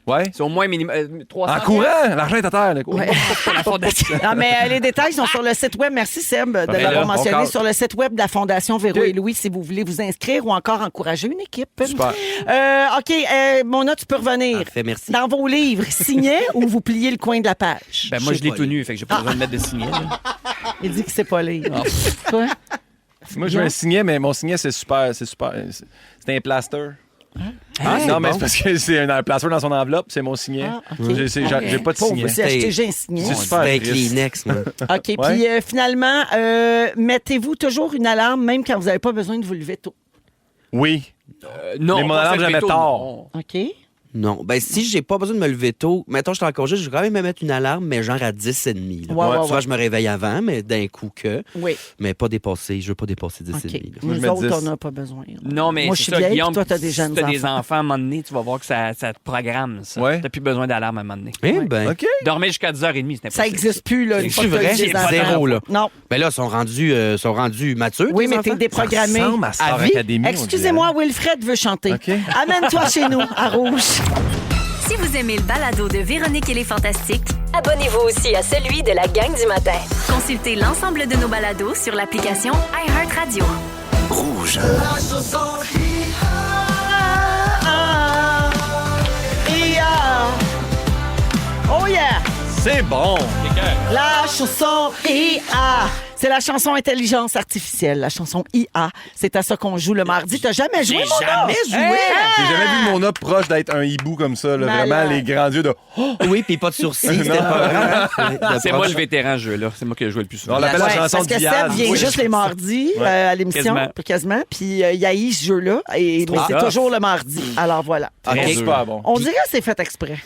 Ouais. C'est au moins minimum 300. En courant, l'argent est à terre. Là. Pour la Fondation. Non, mais les détails sont sur le site web. Merci, Seb, de Ben l'avoir là, mentionné. on Sur le site web de la Fondation Véro OK. et Louis, si vous voulez vous inscrire ou encore encourager une équipe. Super. OK, Mona, tu peux revenir. Parfait, merci. Dans vos livres, signez ou vous pliez le coin de la page? Ben, moi, Je je sais l'ai pas tout lire. nu, fait que j'ai pas besoin de mettre de signer. là. Il dit que c'est pas lire. Toi? Moi, je veux un signet, mais mon signet, c'est super. C'est un plaster. Non, mais c'est parce que c'est un placeur dans son enveloppe, c'est mon signet. J'ai pas de signet. C'est acheté, j'ai un signet. C'est super Avec triste. Kleenex, moi. OK. Puis finalement, mettez-vous toujours une alarme, même quand vous n'avez pas besoin de vous lever tôt. Oui. Non, Mais mon pas alarme, cette jamais méthode, tard. non. OK. Non. Ben, si j'ai pas besoin de me lever tôt, mettons, je suis en congé, je vais quand même me mettre une alarme, mais genre à 10h30. Là. Ouais. Soit je me réveille avant, mais d'un coup que. Oui. Mais pas dépasser. Je veux pas dépasser 10h30. OK. là. Moi, je Nous mets autres, 10. on n'a pas besoin. là. Non, mais Moi, c'est je suis ça, vieille, Guillaume, puis toi, t'as des jeunes si t'as des enfants. enfants, à un moment donné, tu vas voir que ça te programme, ça. Ouais. T'as plus besoin d'alarme à un moment donné. Eh ben. OK. Dormir jusqu'à 10h30, c'est Ça impossible. n'existe plus, là. une C'est fois que t'as vrai? eu des C'est enfants. zéro, là. Non. Ben là, ils sont rendus matures. Oui, tes mais t'es enfants. déprogrammé. Ça ressemble à Star À vie? Academy, on Excusez-moi, Wilfred veut chanter. OK. Amène-toi chez nous, à Rouge. Si vous aimez le balado de Véronique et les Fantastiques, Abonnez-vous aussi à celui de la gang du matin. consultez l'ensemble de nos balados sur l'application iHeartRadio. Rouge. Oh yeah! C'est bon. La chanson IA. C'est la chanson intelligence artificielle, la chanson IA. C'est à ça qu'on joue le mardi. T'as jamais joué, mon gars? jamais joué. J'ai jamais vu mon œuf proche d'être un hibou comme ça. Là. Malade. Vraiment, les grands yeux de... Oui, puis pas de sourcils. C'était pas vrai. C'est moi le vétéran ce jeu-là. C'est moi qui ai joué le plus souvent. On l'appelle la Ouais, chanson parce que de Seb Diaz. vient Oui. juste les mardis à l'émission, quasiment. Puis il haït ce jeu-là. Mais c'est tough. toujours le mardi. Alors voilà. OK. C'est super bon. On dirait que c'est fait exprès.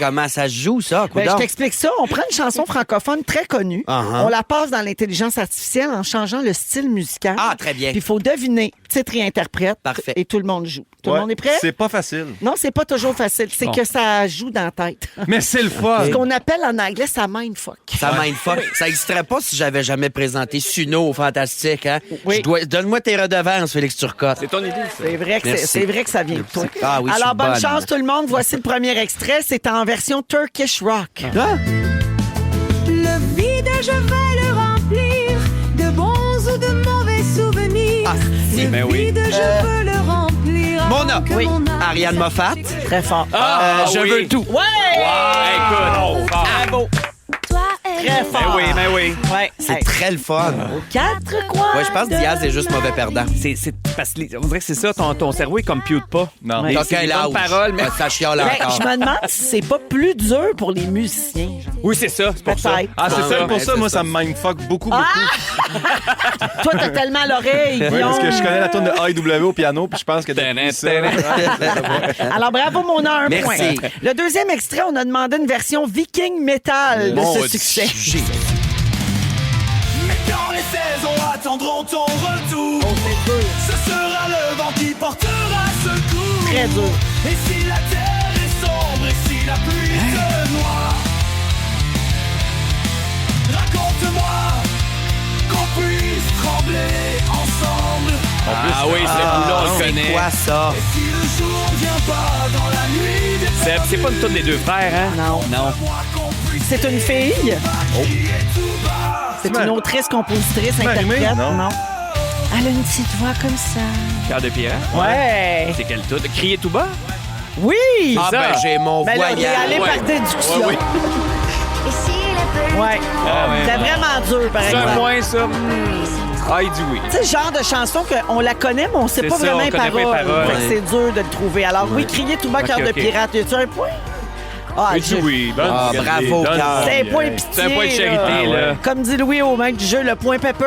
Comment ça se joue, ça? Ben, je coudonc? t'explique ça. On prend une chanson francophone très connue. Uh-huh. On la passe dans l'intelligence artificielle en changeant le style musical. Ah, très bien. Puis il faut deviner titre et interprète. Parfait. Et tout le monde joue. Tout le Ouais, monde est prêt? C'est pas facile. Non, c'est pas toujours facile. C'est Bon. que ça joue dans la tête. Mais c'est le fun. Ce qu'on appelle en anglais, ça mindfuck. Ça mindfuck. Ça n'existerait pas si j'avais jamais présenté Suno au Fantastique. Hein? Oui. Donne-moi tes redevances, Félix Turcotte. C'est ton idée, ça. C'est vrai que Merci. c'est vrai que ça vient de toi. Ah oui, je Alors, suis bonne bonne. chance tout le monde. Voici le premier extrait. C'est en version Turkish Rock. Hein? Le vide, je vais le remplir de bons ou de mauvais souvenirs. Le ben oui. vide, je veux le remplir. avant Mona. que Oui. mon âme Ariane Moffat. Très fort. Je oui. veux tout. Ouais! Écoute, Bravo! Toi, elle Très fort. ben oui. Ouais. C'est Hey. très le fun. Quatre coins. Ouais, je pense que Diaz est juste mauvais perdant. C'est parce que on dirait que c'est ça, ton cerveau, il compute pas. Non. Ouais. T'as c'est quel des bonnes âge? paroles, mais- Ouais, ça chiale Ben, encore. je me demande si c'est pas plus dur pour les musiciens. genre. Oui, c'est ça. C'est pour ça. Peut-être. Ah, c'est Ah, ça. ouais, Pour ça, c'est moi, ça. ça me mindfuck beaucoup, beaucoup. Toi, t'as tellement l'oreille. Oui, parce que je connais la tourne de AEW au piano, puis je pense que depuis ça... Alors, bravo, mon un Merci. point. Le deuxième extrait, on a demandé une version viking metal de ce succès. Quand les saisons attendront ton retour, ce sera le vent qui portera secours. Très dur. Et si la terre est sombre et si la pluie te noie, raconte-moi qu'on puisse trembler ensemble. Ah oui, c'est là, on le C'est connaît. quoi ça? Si le jour ne vient pas dans la nuit des C'est pas une tourne des deux frères, hein? Non. Non. moi qu'on puisse C'est une fille. crier tout bas. C'est une autrice, compositrice, Marie-Mé? interprète. Non. Elle a une petite voix comme ça. Cœur de pirate. Ouais. C'est quelle tourne? Crier tout bas? Oui. Ah, ben, j'ai mon Ben là, il est voyage. allé Ouais. par déduction. Ouais, oui. Ouais. Ah, ouais. C'est vraiment dur, par C'est exemple. un point, ça. Ah, il dit oui. C'est le genre de chanson qu'on la connaît, mais on sait C'est pas ça, vraiment on les connaît pas les paroles. paroles. Fait que c'est dur de le trouver. Alors oui, crier tout bas, cœur de ok. pirate. Y a-tu un point? Ah, Il dit oui. Bonne Ah, regardez, bravo, donne- cœur. C'est un point pitié. C'est un point de charité, là. Comme dit Louis au mec du jeu, le point pepper.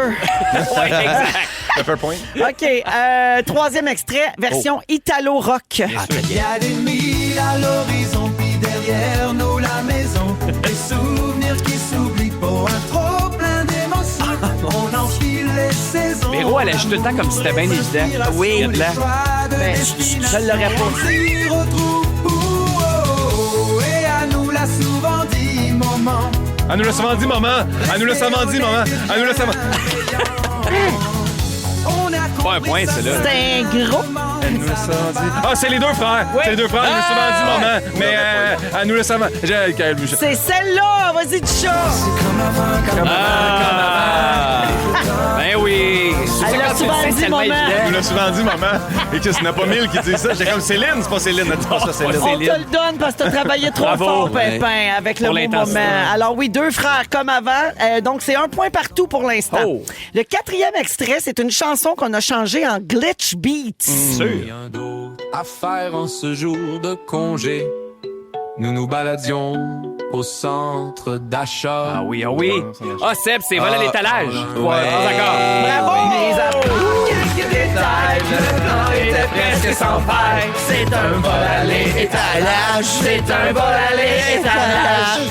Ouais, exact. Pepper Point. OK. Troisième extrait, version Italo-rock. Y a des milles à l'horizon, puis derrière nous la maison. Des souvenirs qui s'oublient pour un trop plein d'émotions. On enfile les saisons. Véro, elle agit tout le temps comme si c'était bien évident. Oui. Il y a de l'air. Ben, je l'aurais pas. On s'y retrouve. Et à nous l'a souvent dit, maman. Elle nous l'a souvent dit, maman. Elle nous l'a souvent dit, maman. Elle nous l'a souvent... On a Pas un point, c'est là. C'est un gros. Elle nous l'a souvent dit. Ah, c'est les deux frères. C'est les deux frères. Elle nous l'a souvent dit, maman. Mais elle nous l'a souvent... C'est celle-là. Vas-y, du chat. Ah! Ben oui! Elle l'a souvent dit, tellement maman. Elle nous évident. l'a souvent dit, maman. Et que ce n'est pas mille qui dit ça. J'étais comme Céline. C'est pas Céline. Elle dit pas ça, Céline. On te le donne parce que tu as travaillé trop Bravo. fort, Pépin, avec le Pour mot l'intensité. moment. Alors oui, deux frères comme avant. Donc, c'est un point partout pour l'instant. Oh. Le quatrième extrait, c'est une chanson qu'on a changée en glitch beats. Sûr. Rien d'autre à faire en ce jour de congé. Nous nous baladions au centre d'achat. Ah oui, ah oui. Ah, Seb, c'est vol à l'étalage. Ouais. D'accord. Bravo! Quelques détails, le plan était presque sans faille. C'est un vol à l'étalage. C'est un vol à l'étalage.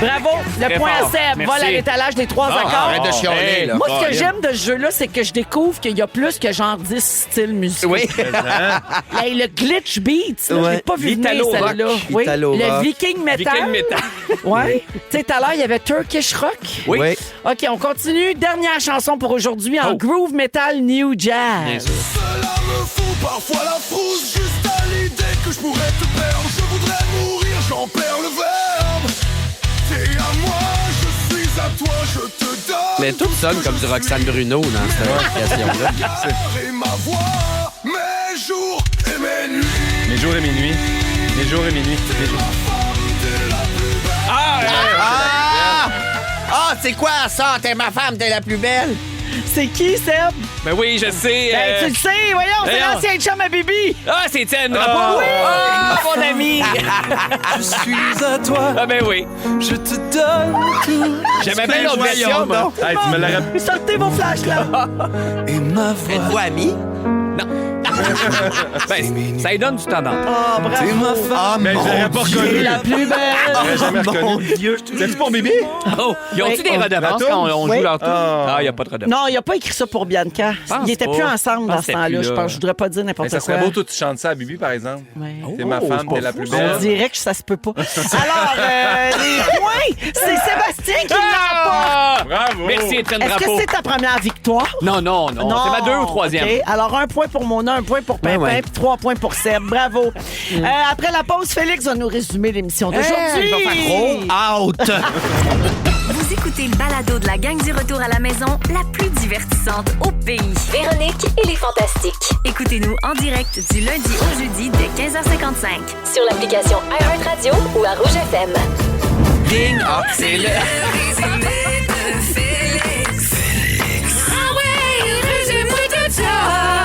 Bravo! Le Très point à fort. Seb. Merci. Vol à l'étalage des 3 accords. Arrête de chialer, là. Moi, ce que Colin. j'aime de ce jeu-là, c'est que je découvre qu'il y a plus que genre 10 styles musicaux. Oui. Hey, le glitch beat, là, je Ouais. l'ai pas vu venir, Vitalo celle-là. rock. Oui. Vitalo Le rock. Viking Metal. Viking Metal. Ouais. Tu sais, tout à l'heure, il y avait Turkish Rock. Oui. OK, on continue. Dernière chanson pour aujourd'hui en groove metal new jazz. Cela me fout parfois la frousse, juste à l'idée que je pourrais te perdre. Je voudrais mourir, j'en perds le verbe. T'es à moi, je suis à toi, je te donne. Mais tout sonne comme du Roxane Bruno dans cette création-là. Et ma voix, mes jours et mes nuits. Mes jours et mes nuits. Mes jours et mes nuits. Mes jours. Ah, c'est quoi ça? T'es ma femme, t'es la plus belle. C'est qui, Seb? Ben oui, je sais. Ben, tu le sais, voyons, c'est voyons. l'ancien chum à Bibi. Ah, c'est Étienne Drapeau. Oui! Ah, mon ami. Je suis à toi, Ah, ben oui. je te donne tout. J'aimais bien l'autre version, moi. Hey, tu me l'as rappelé. Sortez vos flashs, là. Et ma voix, Êtes-vous amis? Ben, ça lui donne du temps d'entendre. Oh, bravo. t'es ma femme. Mais je l'aurais pas reconnu. La plus belle. J'aurais jamais reconnu. C'est-tu pour Bibi? Oh, ils ont-tu des redevances quand on joue Oui. leur tour? Ah, il n'y a pas de redevances. Non, il n'a pas écrit ça pour Bianca. Pense Ils n'étaient pas. plus ensemble Je dans pense ce que temps-là. c'était Je plus pense, là. je voudrais pas dire Mais n'importe ça quoi. serait beau, toi, tu chantes ça à Bibi, par exemple. Ouais. T'es ma femme, t'es la plus On belle. dirait que ça se peut pas. Alors, les points, c'est Sébastien qui l'a pas. Ah! Bravo! Merci, Étienne Est-ce que Drapeau. c'est ta première victoire? Non, non, non. C'est ma 2 ou 3e. OK. Alors, 1 point pour Mona, 1 point pour Pimpin, ouais. puis 3 points pour Seb. Bravo. Après la pause, Félix va nous résumer l'émission d'aujourd'hui. Out! Vous écoutez le balado de la gang du retour à la maison, la plus divertissante au pays. Véronique et les Fantastiques. Écoutez-nous en direct du lundi au jeudi dès 15h55. Sur l'application iHeartRadio ou à Rouge FM. Ding! Ah, c'est le...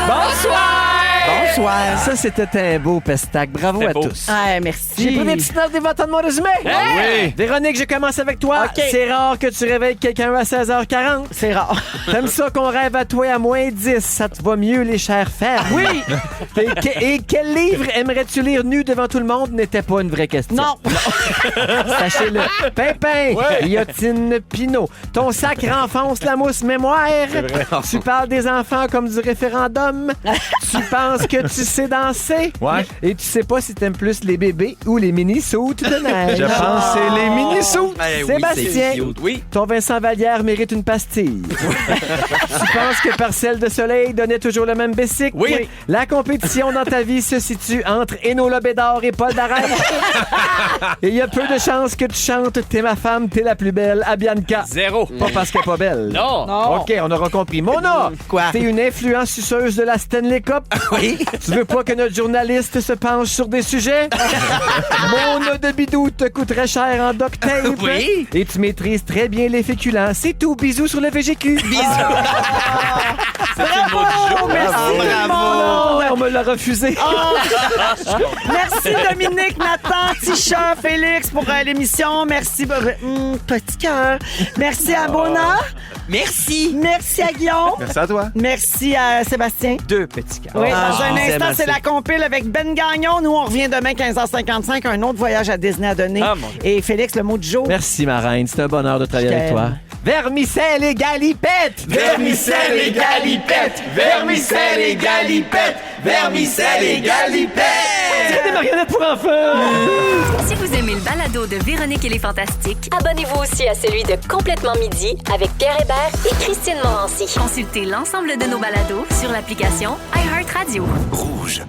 Bonsoir. Ça, c'était un beau pestac. Bravo C'était à beau. tous. Ah, merci. J'ai pris des petites notes des votes de mon résumé. Oui. Véronique, je commence avec toi. OK. C'est rare que tu réveilles quelqu'un à 16h40. C'est rare. T'aimes ça qu'on rêve à toi à moins 10. Ça te va mieux, les chairs fermes. Oui. Et quel livre aimerais-tu lire nu devant tout le monde n'était pas une vraie question. Non. Sachez-le. Pimpin, Yotine Pinot. Ton sacre enfonce la mousse mémoire. Tu parles des enfants comme du référendum. Tu penses que tu sais danser. Ouais. Et tu sais pas si t'aimes plus les bébés ou les mini-soutes de neige. Je pense que c'est les mini-sous. Ben oui, Sébastien, c'est cute. Oui. ton Vincent Vallière mérite une pastille. Tu penses que Parcelle de Soleil donnait toujours le même bessic? Oui. La compétition dans ta vie se situe entre Enola Bédard et Paul Darèche. Et il y a peu de chances que tu chantes « T'es ma femme, t'es la plus belle » à Bianca. 0. Pas parce qu'elle est pas belle. Non. Non. OK, on aura compris. Mona, Quoi? t'es une influence suceuse de la Stanley Cup. Oui. Tu veux pas que notre journaliste se penche sur des sujets? Mona de Bidou te coûterait cher en duct tape. Oui. Et tu maîtrises très bien les féculents. C'est tout. Bisous sur le VGQ. Bisous. Bravo. Merci, tout le monde. On me l'a refusé. Merci Dominique, Nathan, Tisha, Félix pour l'émission. Merci petit cœur. Merci à Bona. Merci. Merci à Guillaume. Merci à toi. Merci à Sébastien. 2 petits cœurs. Oui, Ah, dans un c'est instant, assez. c'est la compile avec Ben Gagnon. Nous, on revient demain 15h55. Un autre voyage à Disney à donner. Ah, mon Dieu. Et Félix, le mot du jour. Merci, ma reine. C'est un bonheur de travailler Je avec toi. Vermicelle et galipette! Vermicelle et galipette, vermicelle et galipette, vermicelle et galipette. C'est des marionnettes pour enfants! Si vous aimez le balado de Véronique et les Fantastiques, Abonnez-vous aussi à celui de Complètement Midi avec Pierre Hébert et Christine Morancy. consultez l'ensemble de nos balados sur l'application iHeartRadio. Rouge.